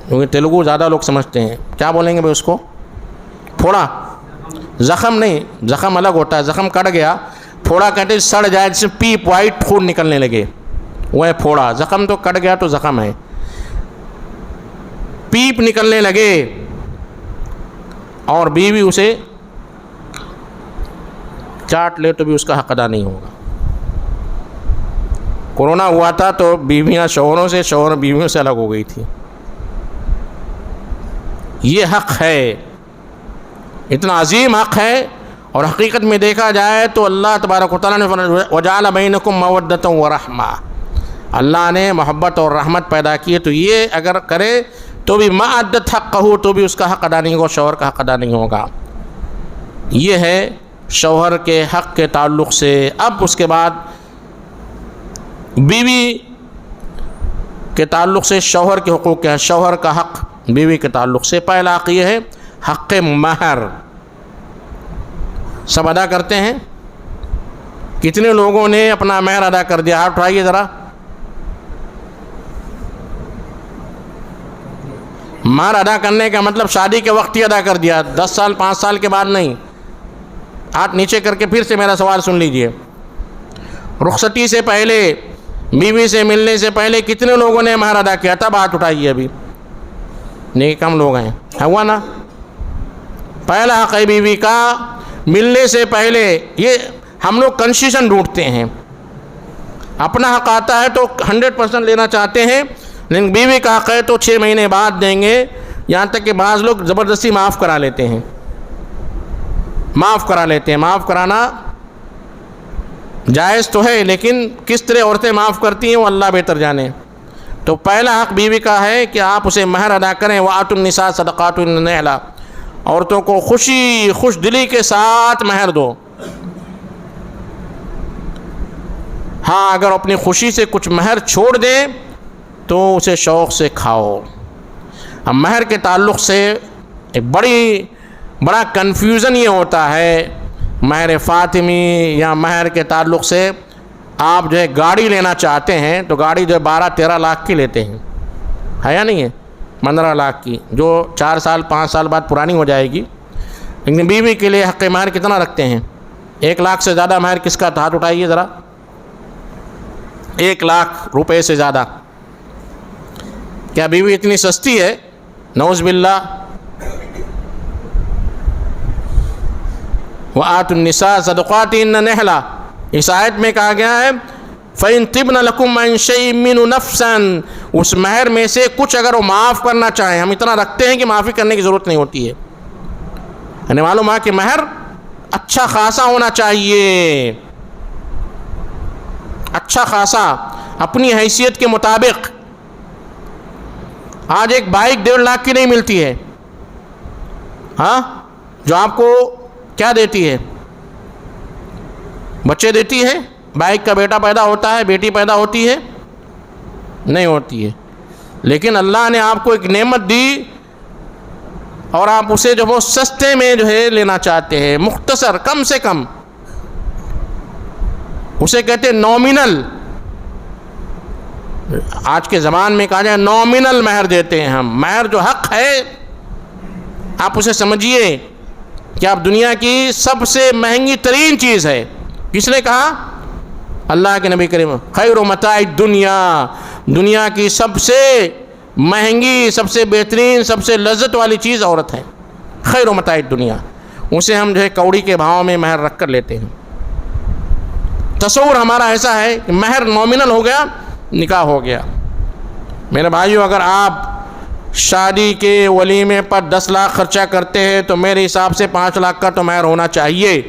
کیونکہ تیلگو زیادہ لوگ سمجھتے ہیں. کیا بولیں گے بھائی اس کو؟ پھوڑا. زخم نہیں، زخم الگ ہوتا ہے. زخم کٹ گیا، پھوڑا کہتے سڑ جائے، جس سے پیپ وائٹ خون نکلنے لگے، وہ ہے پھوڑا. زخم تو کٹ گیا تو زخم ہے، پیپ نکلنے لگے اور بیوی اسے چاٹ لے تو بھی اس کا حق ادا نہیں ہوگا. کورونا ہوا تھا تو بیویاں شوہروں سے، شوہر بیویوں سے الگ ہو گئی تھی. یہ حق ہے، اتنا عظیم حق ہے. اور حقیقت میں دیکھا جائے تو اللہ تبارک و تعالیٰ نے وَجَعَلَ بَيْنَكُمْ مَوَدَّةً وَرَحْمَةً، اللہ نے محبت اور رحمت پیدا کی ہے. تو یہ اگر کرے تو بھی ما عدت حقہ، تو بھی اس کا حق ادا نہیں ہوگا، شوہر کا حق ادا نہیں ہوگا. یہ ہے شوہر کے حق کے تعلق سے. اب اس کے بعد بیوی کے تعلق سے شوہر کے حقوق کیا ہیں؟ شوہر کا حق بیوی کے تعلق سے پہلا حق یہ ہے حق مہر. سب ادا کرتے ہیں؟ کتنے لوگوں نے اپنا مہر ادا کر دیا؟ ہاتھ اٹھائیے ذرا. مہر ادا کرنے کا مطلب شادی کے وقت ہی ادا کر دیا، 10 سال 5 سال کے بعد نہیں. ہاتھ نیچے کر کے پھر سے میرا سوال سن لیجئے. رخصتی سے پہلے، بیوی سے ملنے سے پہلے کتنے لوگوں نے مہر ادا کیا؟ تب ہاتھ اٹھائیے. ابھی نہیں، کم لوگ ہیں. ہوا نا؟ پہلا حق ہے بیوی کا ملنے سے پہلے. یہ ہم لوگ کنسیشن ڈھونڈتے ہیں، اپنا حق آتا ہے تو 100% لینا چاہتے ہیں، لیکن بیوی کا حق ہے تو 6 مہینے بعد دیں گے. یہاں تک کہ بعض لوگ زبردستی معاف کرا لیتے ہیں. معاف کرانا جائز تو ہے، لیکن کس طرح عورتیں معاف کرتی ہیں وہ اللہ بہتر جانے. تو پہلا حق بیوی کا ہے کہ آپ اسے مہر ادا کریں. وَآتُوا النِّسَاءَ صَدَقَاتُهُنَّ نِحْلًا، عورتوں کو خوش دلی کے ساتھ مہر دو. ہاں، اگر اپنی خوشی سے کچھ مہر چھوڑ دیں تو اسے شوق سے کھاؤ. اب مہر کے تعلق سے ایک بڑا کنفیوژن یہ ہوتا ہے. مہر فاطمی یا مہر کے تعلق سے آپ جو ہے گاڑی لینا چاہتے ہیں تو گاڑی جو 12-13 لاکھ کی لیتے ہیں، ہے یا نہیں ہے؟ 15 لاکھ کی، جو 4 سال 5 سال بعد پرانی ہو جائے گی. لیکن بیوی کے لیے حق مہر کتنا رکھتے ہیں؟ 1 لاکھ سے زیادہ مہر کس کا؟ ہاتھ اٹھائیے ذرا. 1 لاکھ روپے سے زیادہ. کیا بیوی اتنی سستی ہے؟ نعوذ باللہ. وآتوا النساء صدقاتهن نحلا، اس آیت میں کہا گیا ہے فَإِن طِبْنَ لَكُمْ عَنْ شَيْءٍ مِّنْهُ نَفْسًا، اس مہر میں سے کچھ اگر وہ معاف کرنا چاہیں، ہم اتنا رکھتے ہیں کہ معافی کرنے کی ضرورت نہیں ہوتی ہے، یعنی معلوم ہے کہ مہر اچھا خاصا ہونا چاہیے، اچھا خاصا اپنی حیثیت کے مطابق۔ آج ایک بائک 1.5 لاکھ کی نہیں ملتی ہے، ہاں، جو آپ کو کیا دیتی ہے؟ بچے دیتی ہے؟ بائک کا بیٹا پیدا ہوتا ہے، بیٹی پیدا ہوتی ہے؟ نہیں ہوتی ہے، لیکن اللہ نے آپ کو ایک نعمت دی اور آپ اسے جو بہت سستے میں جو ہے لینا چاہتے ہیں، مختصر، کم سے کم، اسے کہتے ہیں نومینل۔ آج کے زمان میں کہا جائے نومینل مہر دیتے ہیں ہم، مہر جو حق ہے آپ اسے سمجھیے کہ آپ دنیا کی سب سے مہنگی ترین چیز ہے۔ کس نے کہا؟ اللہ کے نبی کریم، خیر و متاع الدنیا، دنیا کی سب سے مہنگی، سب سے بہترین، سب سے لذت والی چیز عورت ہے، خیر و متاع الدنیا۔ اسے ہم جو ہے کوڑی کے بھاؤ میں مہر رکھ کر لیتے ہیں۔ تصور ہمارا ایسا ہے کہ مہر نومینل ہو گیا، نکاح ہو گیا۔ میرے بھائیو، اگر آپ شادی کے ولیمے پر 10 لاکھ خرچہ کرتے ہیں تو میرے حساب سے 5 لاکھ کا تو مہر ہونا چاہیے،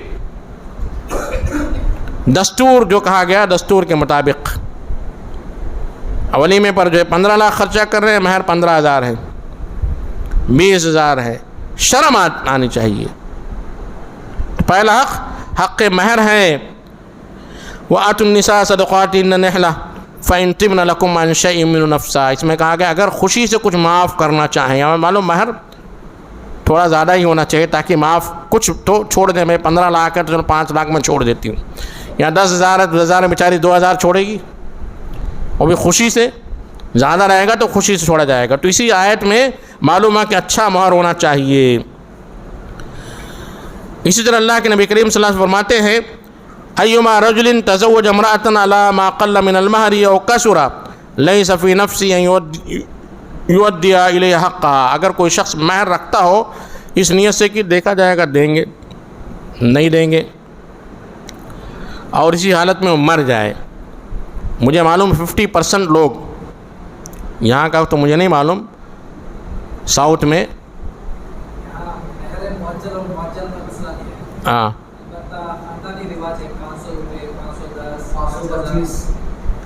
دستور جو کہا گیا، دستور کے مطابق۔ ولیمے پر جو ہے 15 لاکھ خرچہ کر رہے ہیں، مہر 15,000 ہے، 20,000 ہے، شرم آنی چاہیے۔ پہلا حق مہر ہے، وَآتُوا النِّسَاءَ صَدَقَاتِهِنَّ نِحْلَةً فَإِن طِبْنَ لَكُمْ عَنْ شَيْءٍ مِّنْهُ نَفْسًا، اس میں کہا گیا اگر خوشی سے کچھ معاف کرنا چاہیں، یا معلوم مہر تھوڑا زیادہ ہی ہونا چاہیے تاکہ معاف کچھ تو چھوڑ دیں، میں 15 لاکھ ہے تو چلو 5 لاکھ میں چھوڑ دیتی ہوں، یا 10,000 ہے، 10,000 بیچاری 2,000 چھوڑے گی، وہ بھی خوشی سے، زیادہ رہے گا تو خوشی سے چھوڑا جائے گا۔ تو اسی آیت میں معلوم ہے کہ اچھا مہر ہونا چاہیے۔ اسی طرح اللہ کے نبی کریم صلی اللہ علیہ وسلم فرماتے ہیں ایما رجل تزوج امرأة على ما قل من المہر او کثر لیس فی نفسی ان یؤدی الیہ حقها، اگر کوئی شخص مہر رکھتا ہو اس نیت سے کہ دیکھا جائے گا دیں گے نہیں دیں گے، اور اسی حالت میں وہ مر جائے، مجھے معلوم 50% لوگ، یہاں کا تو مجھے نہیں معلوم، ساؤتھ میں ہاں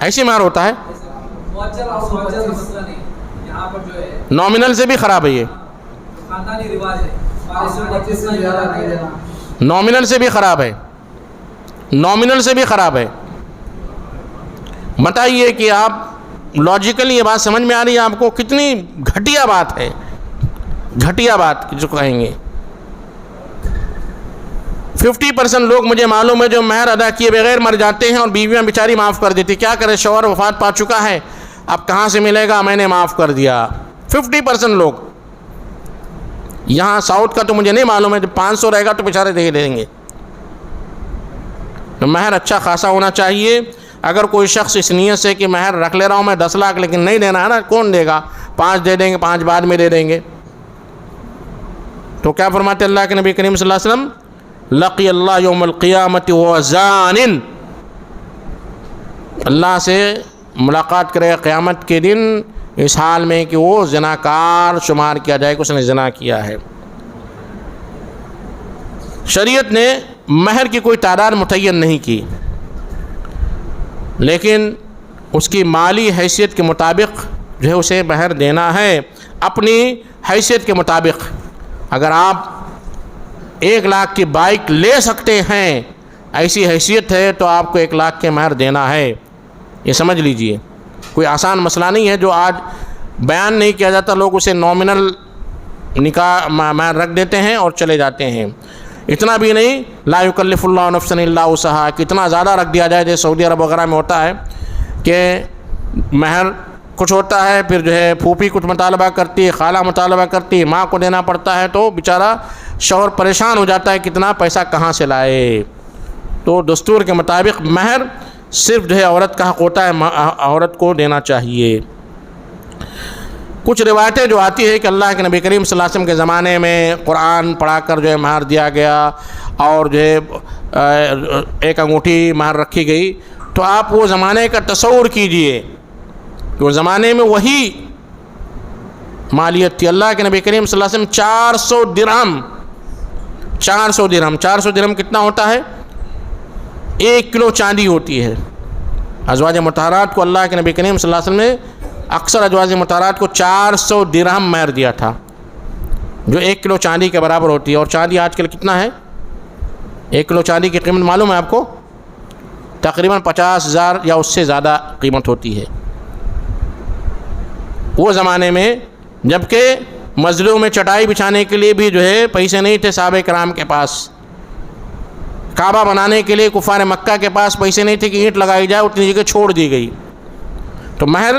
ایسی مہر ہوتا ہے، نومینل سے بھی خراب ہے یہ، نومینل سے بھی خراب ہے، نومینل سے بھی خراب ہے۔ بتائیے کہ آپ لاجیکلی یہ بات سمجھ میں آ رہی ہے آپ کو؟ کتنی گھٹیا بات ہے، گھٹیا بات جو کہیں گے۔ 50% لوگ مجھے معلوم ہے جو مہر ادا کیے بغیر مر جاتے ہیں اور بیویاں بیچاری معاف کر دیتی، کیا کرے شوہر وفات پا چکا ہے، اب کہاں سے ملے گا، میں نے معاف کر دیا۔ 50% لوگ، یہاں ساؤتھ کا تو مجھے نہیں معلوم ہے، جب 500 رہے گا تو بیچارے دے دیں گے۔ تو مہر اچھا خاصا ہونا چاہیے۔ اگر کوئی شخص اس نیت سے کہ مہر رکھ لے رہا ہوں میں 10 لاکھ لیکن نہیں دینا ہے نا، کون دے گا، 5 دے دیں گے، 5 بعد میں دے دیں گے، تو کیا فرماتے اللہ کے نبی کریم صلی اللہ علیہ وسلم، لقی اللہ یوم القیامت وهو زان، اللہ سے ملاقات کرے قیامت کے دن اس حال میں کہ وہ زناکار شمار کیا جائے کہ اس نے زنا کیا ہے۔ شریعت نے مہر کی کوئی تعداد متعین نہیں کی، لیکن اس کی مالی حیثیت کے مطابق جو ہے اسے مہر دینا ہے، اپنی حیثیت کے مطابق۔ اگر آپ 1 لاکھ کی بائک لے سکتے ہیں، ایسی حیثیت ہے، تو آپ کو 1 لاکھ کے مہر دینا ہے، یہ سمجھ لیجئے۔ کوئی آسان مسئلہ نہیں ہے جو آج بیان نہیں کیا جاتا، لوگ اسے نومینل نکاح مہر رکھ دیتے ہیں اور چلے جاتے ہیں۔ اتنا بھی نہیں، لا یکلف اللہ نفسا الا وسعہا، کتنا زیادہ رکھ دیا جائے، جیسے سعودی عرب وغیرہ میں ہوتا ہے کہ مہر کچھ ہوتا ہے، پھر جو ہے پھوپھی کچھ مطالبہ کرتی ہے، خالہ مطالبہ کرتی ہے، ماں کو دینا پڑتا ہے، تو بیچارہ شوہر پریشان ہو جاتا ہے کتنا پیسہ کہاں سے لائے۔ تو دستور کے مطابق مہر صرف جو ہے عورت کا حق ہوتا ہے، عورت کو دینا چاہیے۔ کچھ روایتیں جو آتی ہے کہ اللہ کے نبی کریم صلی اللہ علیہ وسلم کے زمانے میں قرآن پڑھا کر جو ہے مہر دیا گیا اور جو ہے ایک انگوٹھی مہر رکھی گئی، تو آپ وہ زمانے کا تصور کیجئے کہ وہ زمانے میں وہی مالیت تھی۔ اللہ کے نبی کریم صلی اللہ علیہ وسلم 400 درہم کتنا ہوتا ہے؟ 1 کلو چاندی ہوتی ہے۔ ازواج مطہرات کو اللہ کے نبی کریم صلی اللہ علیہ وسلم نے اکثر ازواج مطہرات کو 400 درہم مہر دیا تھا، جو 1 کلو چاندی کے برابر ہوتی ہے۔ اور چاندی آج کل کتنا ہے؟ 1 کلو چاندی کی قیمت معلوم ہے آپ کو؟ تقریباً 50,000 یا اس سے زیادہ قیمت ہوتی ہے۔ وہ زمانے میں جبکہ مسجدوں میں چٹائی بچھانے کے لیے بھی جو ہے پیسے نہیں تھے صحابہ کرام کے پاس، کعبہ بنانے کے لیے کفار مکہ کے پاس پیسے نہیں تھے کہ اینٹ لگائی جائے، اتنی جگہ چھوڑ دی گئی۔ تو مہر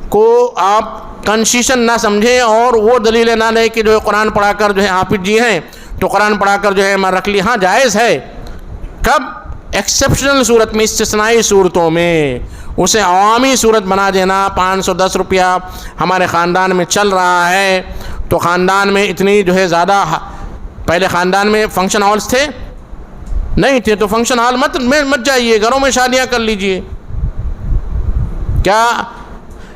کو آپ کنسیشن نہ سمجھیں اور وہ دلیلیں نہ لیں کہ جو ہے قرآن پڑھا کر جو ہے حافظ جی ہیں تو قرآن پڑھا کر جو ہے مہر رکھ لی۔ ہاں جائز ہے، کب؟ ایکسیپشنل صورت میں، استثنائی صورتوں میں۔ اسے عوامی صورت بنا دینا، 510 روپیہ ہمارے خاندان میں چل رہا ہے تو خاندان میں اتنی جو ہے زیادہ، پہلے خاندان میں فنکشن ہالس تھے نہیں تھے تو فنکشن ہال مت جائیے، گھروں میں شادیاں کر لیجئے۔ کیا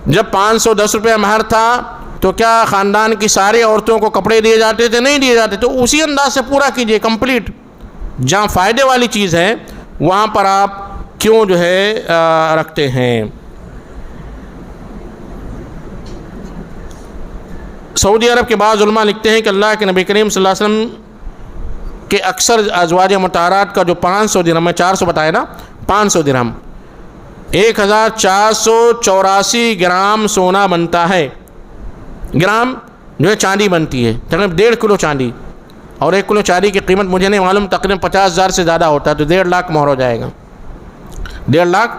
جب 510 روپیہ مہر تھا تو کیا خاندان کی ساری عورتوں کو کپڑے دیے جاتے تھے؟ نہیں دیے جاتے، تو اسی انداز سے پورا کیجئے کمپلیٹ۔ جہاں فائدے والی چیز ہے وہاں پر آپ کیوں جو ہے رکھتے ہیں؟ سعودی عرب کے بعض علماء لکھتے ہیں کہ اللہ کے نبی کریم صلی اللہ علیہ وسلم کے اکثر ازواج مطہرات کا جو 500 درہم ہے، 400 بتائے نا، 500 درہم 1484 گرام سونا بنتا ہے، گرام جو ہے چاندی بنتی ہے، تقریباً 1.5 کلو چاندی، اور 1 کلو چاندی کی قیمت مجھے نہیں معلوم، تقریباً 50,000 سے زیادہ ہوتا ہے، تو 1.5 لاکھ مہر ہو جائے گا۔ 1.5 لاکھ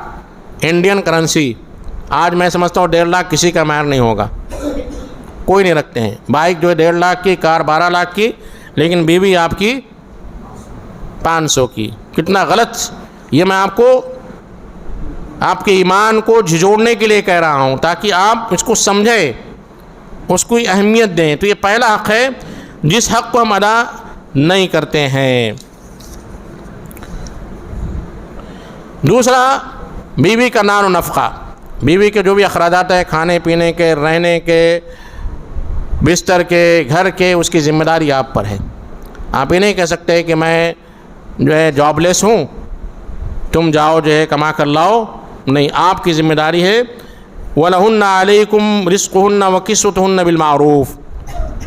انڈین کرنسی۔ آج میں سمجھتا ہوں 1.5 لاکھ کسی کا مہر نہیں ہوگا، کوئی نہیں رکھتے ہیں۔ بائک جو ہے 1.5 لاکھ کی، کار 12 لاکھ کی، لیکن بیوی آپ کی 500 کی۔ کتنا غلط! یہ میں آپ کو آپ کے ایمان کو جھجوڑنے کے لیے کہہ رہا ہوں تاکہ آپ اس کو سمجھیں، اس کو اہمیت دیں۔ تو یہ پہلا حق ہے جس حق کو ہم ادا نہیں کرتے ہیں۔ دوسرا، بیوی کا نان و نفقہ، بیوی کے جو بھی اخراجات ہیں، کھانے پینے کے، رہنے کے، بستر کے، گھر کے، اس کی ذمہ داری آپ پر ہے۔ آپ یہ نہیں کہہ سکتے کہ میں جو ہے جاب لیس ہوں، تم جاؤ جو ہے کما کر لاؤ، نہیں، آپ کی ذمہ داری ہے۔ وَلَهُنَّ عَلَيْكُمْ رِزْقُهُنَّ وَكِسْوَتُهُنَّ بِالْمَعْرُوفِ،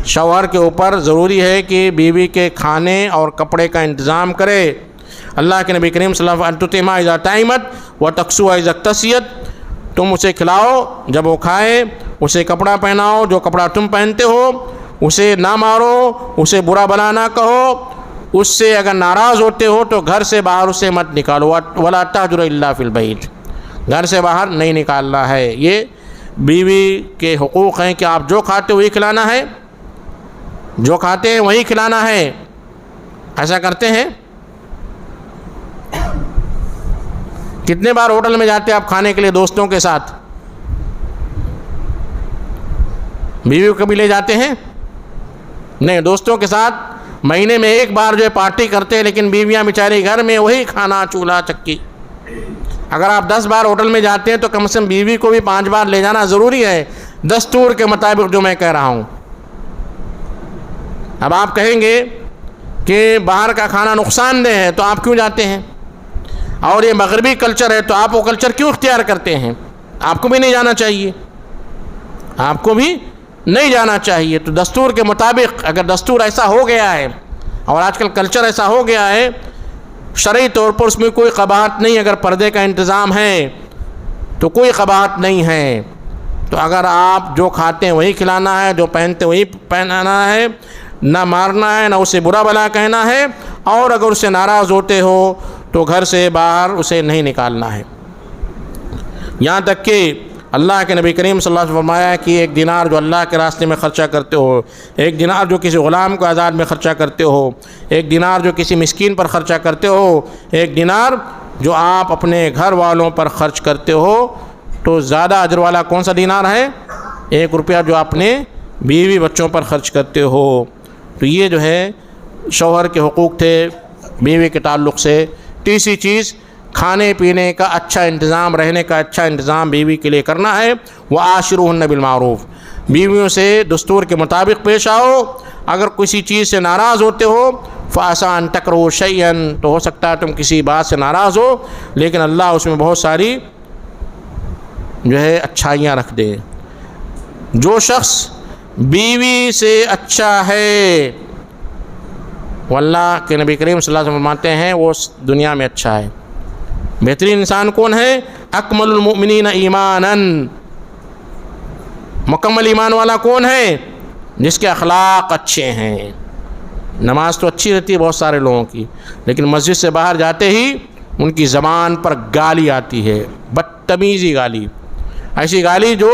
شوہر کے اوپر ضروری ہے کہ بیوی کے کھانے اور کپڑے کا انتظام کرے۔ اللہ کے نبی کریم صلی اللہ علیہ وسلم تُطْعِمُ إِذَا طَعِمَتْ وَتَكْسُوَ إِذَا اكْتَسِيَتْ، تم اسے کھلاؤ جب وہ کھائے، اسے کپڑا پہناؤ جو کپڑا تم پہنتے ہو، اسے نہ مارو، اسے برا بلا نہ کہو، اس سے اگر ناراض ہوتے ہو تو گھر سے باہر اسے مت نکالو۔ وَلَا تَهْجُرُ إِلَّا فِي الْبَيْتِ، گھر سے باہر نہیں نکالنا ہے۔ یہ بیوی کے حقوق ہیں کہ آپ جو کھاتے وہی کھلانا ہے، جو کھاتے ہیں وہی کھلانا ہے۔ ایسا کرتے ہیں؟ کتنے بار ہوٹل میں جاتے ہیں آپ کھانے کے لیے دوستوں کے ساتھ؟ بیوی کو بھی لے جاتے ہیں؟ نہیں، دوستوں کے ساتھ مہینے میں 1 بار جو ہے پارٹی کرتے ہیں، لیکن بیویاں بیچاری گھر میں وہی کھانا، چولہا چکی۔ اگر آپ 10 بار ہوٹل میں جاتے ہیں تو کم سے کم بیوی کو بھی 5 بار لے جانا ضروری ہے، دستور کے مطابق جو میں کہہ رہا ہوں۔ اب آپ کہیں گے کہ باہر کا کھانا نقصان دہ ہے تو آپ کیوں جاتے ہیں، اور یہ مغربی کلچر ہے تو آپ وہ کلچر کیوں اختیار کرتے ہیں؟ آپ کو بھی نہیں جانا چاہیے، آپ کو بھی نہیں جانا چاہیے۔ تو دستور کے مطابق، اگر دستور ایسا ہو گیا ہے اور آج کل کلچر ایسا ہو گیا ہے، شرعی طور پر اس میں کوئی قباحت نہیں، اگر پردے کا انتظام ہے تو کوئی قباحت نہیں ہے۔ تو اگر آپ جو کھاتے ہیں وہی کھلانا ہے، جو پہنتے وہی پہنانا ہے، نہ مارنا ہے، نہ اسے برا بلا کہنا ہے، اور اگر اس سے ناراض ہوتے ہو تو گھر سے باہر اسے نہیں نکالنا ہے۔ یہاں تک کہ اللہ کے نبی کریم صلی اللہ علیہ وسلم نے فرمایا کہ 1 دینار جو اللہ کے راستے میں خرچہ کرتے ہو، 1 دینار جو کسی غلام کو آزاد میں خرچہ کرتے ہو، 1 دینار جو کسی مسکین پر خرچہ کرتے ہو، 1 دینار جو آپ اپنے گھر والوں پر خرچ کرتے ہو، تو زیادہ اجر والا کون سا دینار ہے؟ 1 روپیہ جو اپنے بیوی بچوں پر خرچ کرتے ہو. تو یہ جو ہے شوہر کے حقوق تھے بیوی کے تعلق سے. تیسری چیز کھانے پینے کا اچھا انتظام، رہنے کا اچھا انتظام بیوی کے لیے کرنا ہے. وعاشروہن بالمعروف، بیویوں سے دستور کے مطابق پیش آؤ. اگر کسی چیز سے ناراض ہوتے ہو فَعَسَىٰ أَن تَكْرَهُوا شَيْئًا، تو ہو سکتا ہے تم کسی بات سے ناراض ہو لیکن اللہ اس میں بہت ساری جو ہے اچھائیاں رکھ دے. جو شخص بیوی سے اچھا ہے، واللہ کے نبی کریم صلی اللہ علیہ وسلم فرماتے ہیں وہ دنیا میں اچھا ہے. بہترین انسان کون ہے؟ اکمل المؤمنین ایمانا، مکمل ایمان والا کون ہے؟ جس کے اخلاق اچھے ہیں. نماز تو اچھی رہتی ہے بہت سارے لوگوں کی، لیکن مسجد سے باہر جاتے ہی ان کی زبان پر گالی آتی ہے، بدتمیزی گالی، ایسی گالی جو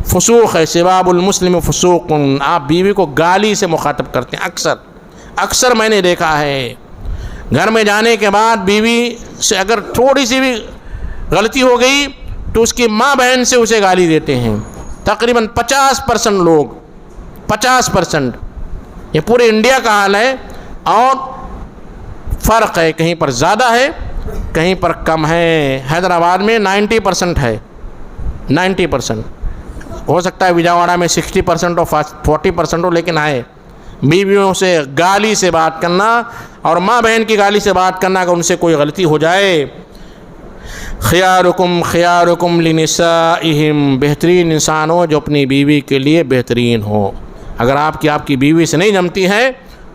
فسوق ہے. سباب المسلم فسوق، آپ بیوی کو گالی سے مخاطب کرتے ہیں. اکثر میں نے دیکھا ہے گھر میں جانے کے بعد بیوی سے اگر تھوڑی سی بھی غلطی ہو گئی تو اس کی ماں بہن سے اسے گالی دیتے ہیں. تقریباً 50% لوگ، 50%، یہ پورے انڈیا کا حال ہے. اور فرق ہے، کہیں پر زیادہ ہے کہیں پر کم ہے. حیدرآباد میں 90% ہے، 90%. ہو سکتا ہے وجاواڑا میں 60% ہو، 40% ہو، لیکن ہے. بیویوں سے گالی سے بات کرنا اور ماں بہن کی گالی سے بات کرنا، اگر ان سے کوئی غلطی ہو جائے. خیارکم خیارکم لنسائہم، بہترین انسان ہو جو اپنی بیوی کے لیے بہترین ہو. اگر آپ کی بیوی سے نہیں جمتی ہے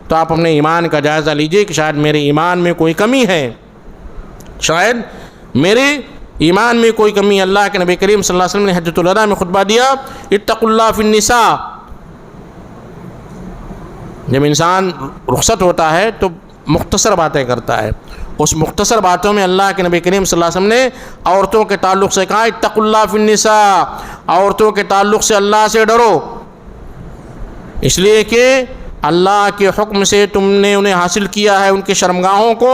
تو آپ اپنے ایمان کا جائزہ لیجئے کہ شاید میرے ایمان میں کوئی کمی ہے، شاید میرے ایمان میں کوئی کمی. اللہ کے نبی کریم صلی اللہ علیہ وسلم نے حجۃ الوداع میں خطبہ دیا، اتقوا اللہ فی النساء. جب انسان رخصت ہوتا ہے تو مختصر باتیں کرتا ہے. اس مختصر باتوں میں اللہ کے نبی کریم صلی اللہ علیہ وسلم نے عورتوں کے تعلق سے کہا اتقوا اللہ فی النساء، عورتوں کے تعلق سے اللہ سے ڈرو. اس لیے کہ اللہ کے حکم سے تم نے انہیں حاصل کیا ہے، ان کے شرمگاہوں کو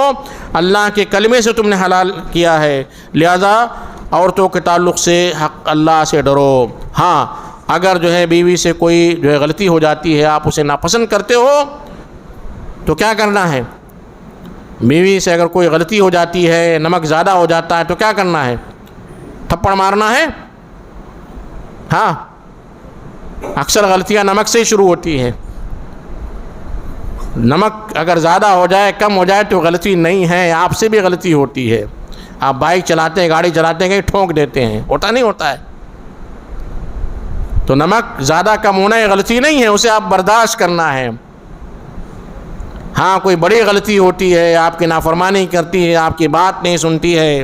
اللہ کے کلمے سے تم نے حلال کیا ہے، لہذا عورتوں کے تعلق سے حق اللہ سے ڈرو. ہاں اگر جو ہے بیوی سے کوئی جو ہے غلطی ہو جاتی ہے، آپ اسے ناپسند کرتے ہو تو کیا کرنا ہے؟ بیوی سے اگر کوئی غلطی ہو جاتی ہے، نمک زیادہ ہو جاتا ہے تو کیا کرنا ہے؟ تھپڑ مارنا ہے؟ ہاں، اکثر غلطیاں نمک سے ہی شروع ہوتی ہیں. نمک اگر زیادہ ہو جائے، کم ہو جائے تو غلطی نہیں ہے، آپ سے بھی غلطی ہوتی ہے. آپ بائک چلاتے ہیں، گاڑی چلاتے ہیں، کہیں ٹھونک دیتے ہیں، ہوتا نہیں ہوتا ہے؟ تو نمک زیادہ کم ہونا یہ غلطی نہیں ہے، اسے آپ برداشت کرنا ہے. ہاں کوئی بڑی غلطی ہوتی ہے، آپ کی نافرمانی کرتی ہے، آپ کی بات نہیں سنتی ہے،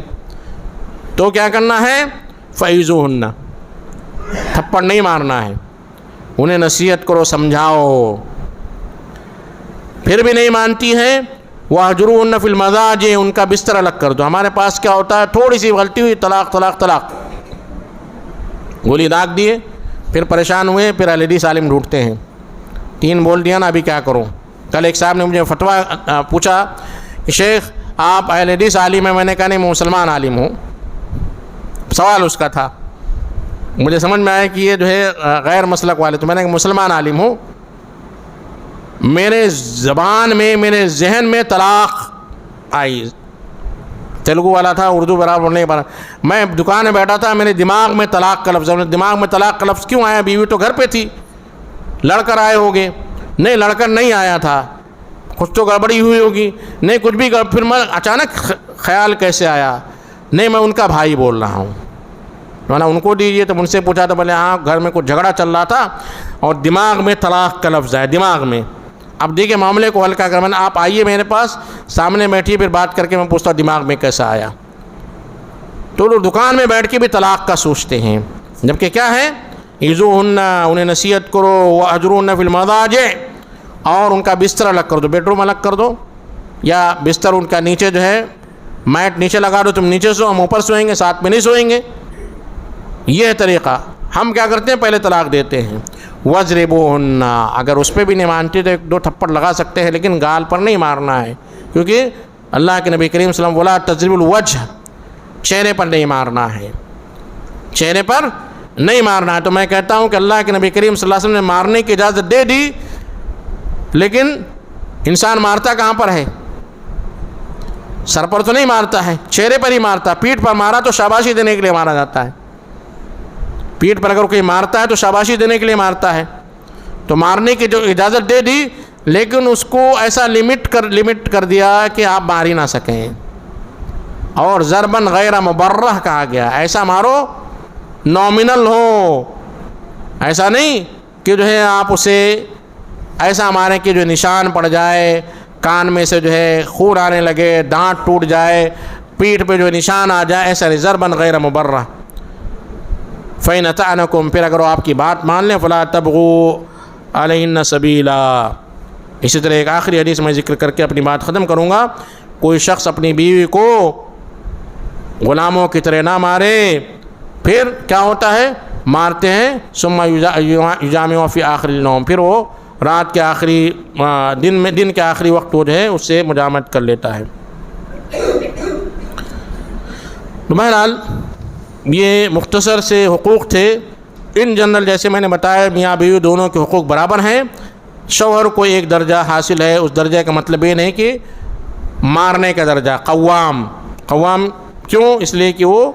تو کیا کرنا ہے؟ فَعِظُوهُنَّ، تھپڑ نہیں مارنا ہے، انہیں نصیحت کرو، سمجھاؤ. پھر بھی نہیں مانتی ہے، وَاهْجُرُوهُنَّ فِي الْمَضَاجِعِ، ان کا بستر الگ کر دو. ہمارے پاس کیا ہوتا ہے، تھوڑی سی غلطی ہوئی، طلاق طلاق طلاق، گولی داغ دیے، پھر پریشان ہوئے، پھر اہل حدیث عالم ڈھونڈتے ہیں. 3 بول دیا نا، ابھی کیا کروں؟ کل ایک صاحب نے مجھے فتویٰ پوچھا کہ شیخ آپ اہل حدیث عالم ہیں. میں نے کہا نہیں، میں مسلمان عالم ہوں. سوال اس کا تھا، مجھے سمجھ میں آیا کہ یہ جو ہے غیر مسلک والے. تو میں نے کہا مسلمان عالم ہوں. میرے زبان میں، میرے ذہن میں طلاق آئی. تیلگو والا تھا، اردو برابر نہیں پڑا. میں دکان میں بیٹھا تھا، میرے دماغ میں طلاق کا لفظ. دماغ میں طلاق کا لفظ کیوں آیا؟ بیوی تو گھر پہ تھی. لڑ کر آئے ہوگے؟ نہیں، لڑ کر نہیں آیا تھا، کچھ تو گڑبڑی ہوئی ہوگی. نہیں کچھ بھی. پھر میں اچانک خیال کیسے آیا؟ نہیں میں ان کا بھائی بول رہا ہوں. میں نے ان کو دیجیے. تو ان سے پوچھا تو بولے ہاں گھر میں کچھ جھگڑا چل رہا تھا اور دماغ میں طلاق کا لفظ ہے، دماغ میں. اب دیکھیں معاملے کو ہلکا کر، میں نے آپ آئیے میرے پاس، سامنے بیٹھیے، پھر بات کر کے میں پوچھتا دماغ میں کیسا آیا. تو لوگ دکان میں بیٹھ کے بھی طلاق کا سوچتے ہیں، جبکہ کیا ہے؟ اعظوہن، انہیں نصیحت کرو، واہجروہن فی المضاجع، اور ان کا بستر الگ کر دو، بیڈ روم الگ کر دو، یا بستر ان کا نیچے جو ہے میٹ نیچے لگا دو، تم نیچے سو، ہم اوپر سوئیں گے، ساتھ میں نہیں سوئیں گے. یہ ہے طریقہ. ہم کیا کرتے ہیں؟ پہلے طلاق دیتے ہیں. وَاضْرِبُوهُنَّ، اگر اس پہ بھی نہیں مانتی تو 1-2 تھپڑ لگا سکتے ہیں، لیکن گال پر نہیں مارنا ہے، کیونکہ اللہ کے نبی کریم صلی اللہ علیہ وسلم وَلَا تَضْرِبُوا الْوَجْهَ، چہرے پر نہیں مارنا ہے. چہرے پر نہیں مارنا ہے۔ تو میں کہتا ہوں کہ اللہ کے نبی کریم صلی اللہ علیہ وسلم نے مارنے کی اجازت دے دی، لیکن انسان مارتا کہاں پر ہے؟ سر پر تو نہیں مارتا ہے، چہرے پر ہی مارتا۔ پیٹھ پر مارا تو شاباشی دینے کے لیے مارا جاتا ہے، پیٹھ پر اگر کوئی مارتا ہے تو شاباشی دینے کے لیے مارتا ہے۔ تو مارنے کی جو اجازت دے دی، لیکن اس کو ایسا لمٹ کر دیا کہ آپ مار ہی نہ سکیں، اور ضرباً غیر مبرح کہا گیا، ایسا مارو نامنل ہو، ایسا نہیں کہ جو ہے آپ اسے ایسا ماریں کہ جو نشان پڑ جائے، کان میں سے جو ہے خون آنے لگے، دانت ٹوٹ جائے، پیٹھ پہ جو نشان آ جائے، ایسا نہیں، ضرباً غیر مبرح۔ فَإِنْ أَطَعْنَكُمْ، پھر اگر وہ آپ کی بات مان لیں، فَلَا تَبْغُوا عَلَيْهِنَّ سَبِيلًا۔ اسی طرح ایک آخری حدیث میں ذکر کر کے اپنی بات ختم کروں گا۔ کوئی شخص اپنی بیوی کو غلاموں کی طرح نہ مارے، پھر کیا ہوتا ہے؟ مارتے ہیں، ثم یجامع فی آخر النوم، پھر وہ رات کے آخری دن کے آخری وقت وہ جو ہے اس سے مجامعت کر لیتا ہے۔ تو بہرحال یہ مختصر سے حقوق تھے۔ ان جنرل جیسے میں نے بتایا میاں بیوی دونوں کے حقوق برابر ہیں۔ شوہر کو ایک درجہ حاصل ہے، اس درجے کا مطلب یہ نہیں کہ مارنے کا درجہ، قوام کیوں؟ اس لیے کہ وہ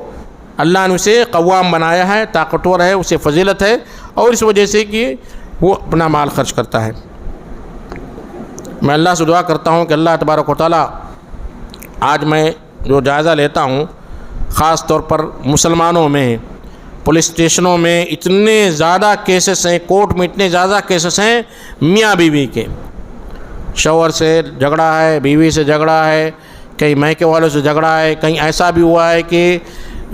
اللہ نے اسے قوام بنایا ہے، طاقتور ہے، اسے فضیلت ہے، اور اس وجہ سے کہ وہ اپنا مال خرچ کرتا ہے۔ میں اللہ سے دعا کرتا ہوں کہ اللہ تبارک و تعالیٰ، آج میں جو جائزہ لیتا ہوں خاص طور پر مسلمانوں میں، پولیس اسٹیشنوں میں اتنے زیادہ کیسز ہیں، کورٹ میں اتنے زیادہ کیسز ہیں میاں بیوی کے، شوہر سے جھگڑا ہے، بیوی سے جھگڑا ہے، کہیں میکے والوں سے جھگڑا ہے، کہیں ایسا بھی ہوا ہے کہ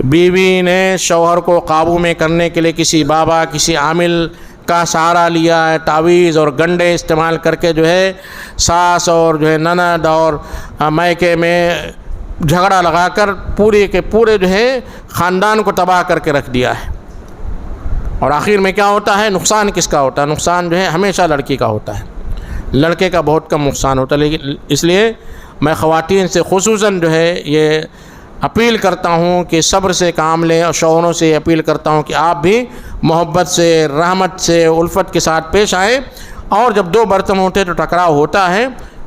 بیوی نے شوہر کو قابو میں کرنے کے لیے کسی بابا، کسی عامل کا سہارا لیا ہے، تعویذ اور گنڈے استعمال کر کے جو ہے ساس اور جو ہے نند اور میکے میں جھگڑا لگا کر پورے کے پورے جو ہے خاندان کو تباہ کر کے رکھ دیا ہے۔ اور آخر میں کیا ہوتا ہے؟ نقصان کس کا ہوتا ہے؟ نقصان جو ہے ہمیشہ لڑکی کا ہوتا ہے، لڑکے کا بہت کم نقصان ہوتا ہے۔ لیکن اس لیے میں خواتین سے خصوصاً جو ہے یہ اپیل کرتا ہوں کہ صبر سے کام لیں، اور شوہروں سے یہ اپیل کرتا ہوں کہ آپ بھی محبت سے، رحمت سے، الفت کے ساتھ پیش آئیں۔ اور جب دو برتن ہوتے تو ٹکراؤ ہوتا ہے،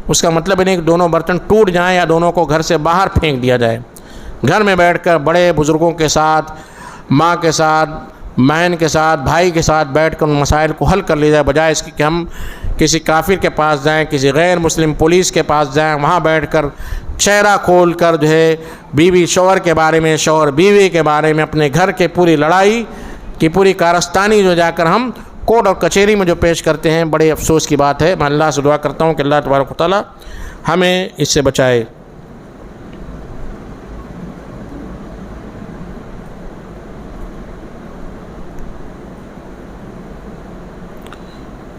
اس کا مطلب نہیں کہ دونوں برتن ٹوٹ جائیں یا دونوں کو گھر سے باہر پھینک دیا جائے۔ گھر میں بیٹھ کر بڑے بزرگوں کے ساتھ، ماں کے ساتھ، بہن کے ساتھ، بھائی کے ساتھ بیٹھ کر ان مسائل کو حل کر لیا جائے، بجائے اس کی کہ ہم کسی کافر کے پاس جائیں، کسی غیر مسلم پولیس کے پاس جائیں، وہاں بیٹھ کر چہرہ کھول کر جو ہے بیوی شوہر کے بارے میں، شوہر بیوی کے بارے میں، اپنے گھر کے پوری لڑائی کی پوری کارستانی جو جا کر ہم کورٹ اور کچہری میں جو پیش کرتے ہیں، بڑے افسوس کی بات ہے۔ میں اللہ سے دعا کرتا ہوں کہ اللہ تبارک و تعالیٰ ہمیں اس سے بچائے۔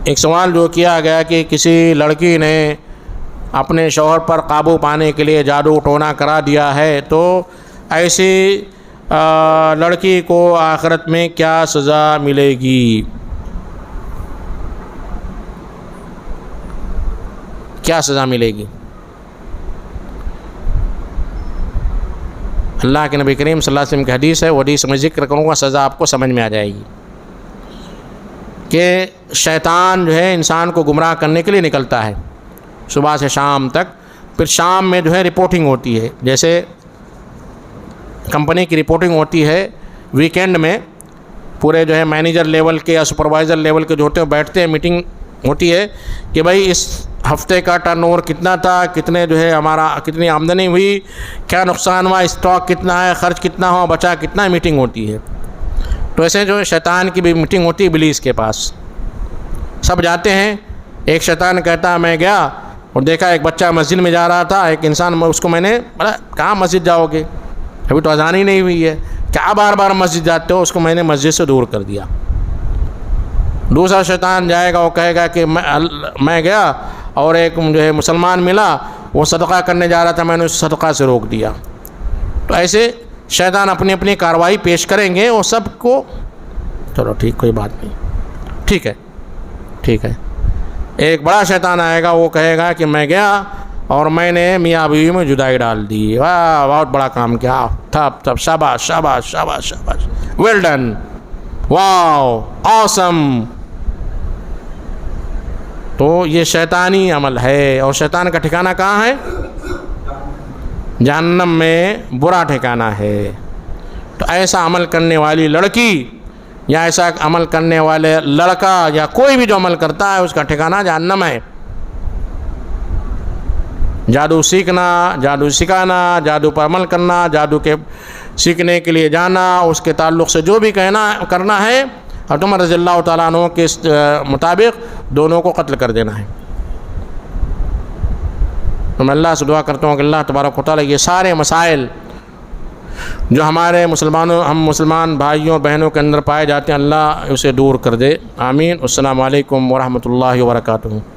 ایک سوال جو کیا گیا کہ کسی لڑکی نے اپنے شوہر پر قابو پانے کے لیے جادو ٹونا کرا دیا ہے، تو ایسی لڑکی کو آخرت میں کیا سزا ملے گی؟ کیا سزا ملے گی؟ اللہ کے نبی کریم صلی اللہ علیہ وسلم کی حدیث ہے، وہ حدیث میں ذکر کروں گا، سزا آپ کو سمجھ میں آ جائے گی کہ شیطان جو ہے انسان کو گمراہ کرنے کے لیے نکلتا ہے صبح سے شام تک، پھر شام میں جو ہے رپورٹنگ ہوتی ہے، جیسے کمپنی کی رپورٹنگ ہوتی ہے ویکینڈ میں، پورے جو ہے مینیجر لیول کے یا سپروائزر لیول کے جو ہوتے ہیں بیٹھتے ہیں، میٹنگ ہوتی ہے کہ بھائی اس ہفتے کا ٹرن اوور کتنا تھا، کتنے جو ہے ہمارا کتنی آمدنی ہوئی، کیا نقصان ہوا، اسٹاک کتنا ہے، خرچ کتنا ہوا، بچا کتنا، میٹنگ ہوتی ہے۔ تو ایسے جو شیطان کی بھی میٹنگ ہوتی ہے ابلیس کے پاس، سب جاتے ہیں۔ ایک شیطان کہتا ہے میں گیا اور دیکھا ایک بچہ مسجد میں جا رہا تھا، ایک انسان، اس کو میں نے بولا کہاں مسجد جاؤ گے، ابھی تو اذان ہی نہیں ہوئی ہے، کیا بار بار مسجد جاتے ہو، اس کو میں نے مسجد سے دور کر دیا۔ دوسرا شیطان جائے گا، وہ کہے گا کہ میں گیا اور ایک جو ہے مسلمان ملا، وہ صدقہ کرنے جا رہا تھا، میں نے اس صدقہ سے روک دیا۔ تو ایسے شیطان اپنی اپنی کارروائی پیش کریں گے، اور سب کو چلو ٹھیک، کوئی بات نہیں، ٹھیک ہے ٹھیک ہے۔ ایک بڑا شیطان آئے گا، وہ کہے گا کہ میں گیا اور میں نے میاں بیوی میں جدائی ڈال دی، واہ بہت بڑا کام کیا، تھپ تھپ، شاباش شاباش شاباش شاباش، ویل ڈن، واو، آسم. تو یہ شیطانی عمل ہے، اور شیطان کا ٹھکانہ کہاں ہے؟ جہنم میں برا ٹھکانہ ہے. تو ایسا عمل کرنے والی لڑکی یا ایسا عمل کرنے والے لڑکا یا کوئی بھی جو عمل کرتا ہے اس کا ٹھکانہ جہنم ہے. جادو سیکھنا، جادو سکھانا، جادو پر عمل کرنا، جادو کے سیکھنے کے لیے جانا، اس کے تعلق سے جو بھی کرنا ہے، حضرت عمر رضی اللہ تعالیٰ عنہ کے مطابق دونوں کو قتل کر دینا ہے. تو میں اللہ سے دعا کرتا ہوں کہ اللہ تبارک و تعالیٰ یہ سارے مسائل جو ہمارے ہم مسلمان بھائیوں بہنوں کے اندر پائے جاتے ہیں، اللہ اسے دور کر دے. آمین. السلام علیکم ورحمۃ اللہ وبرکاتہ.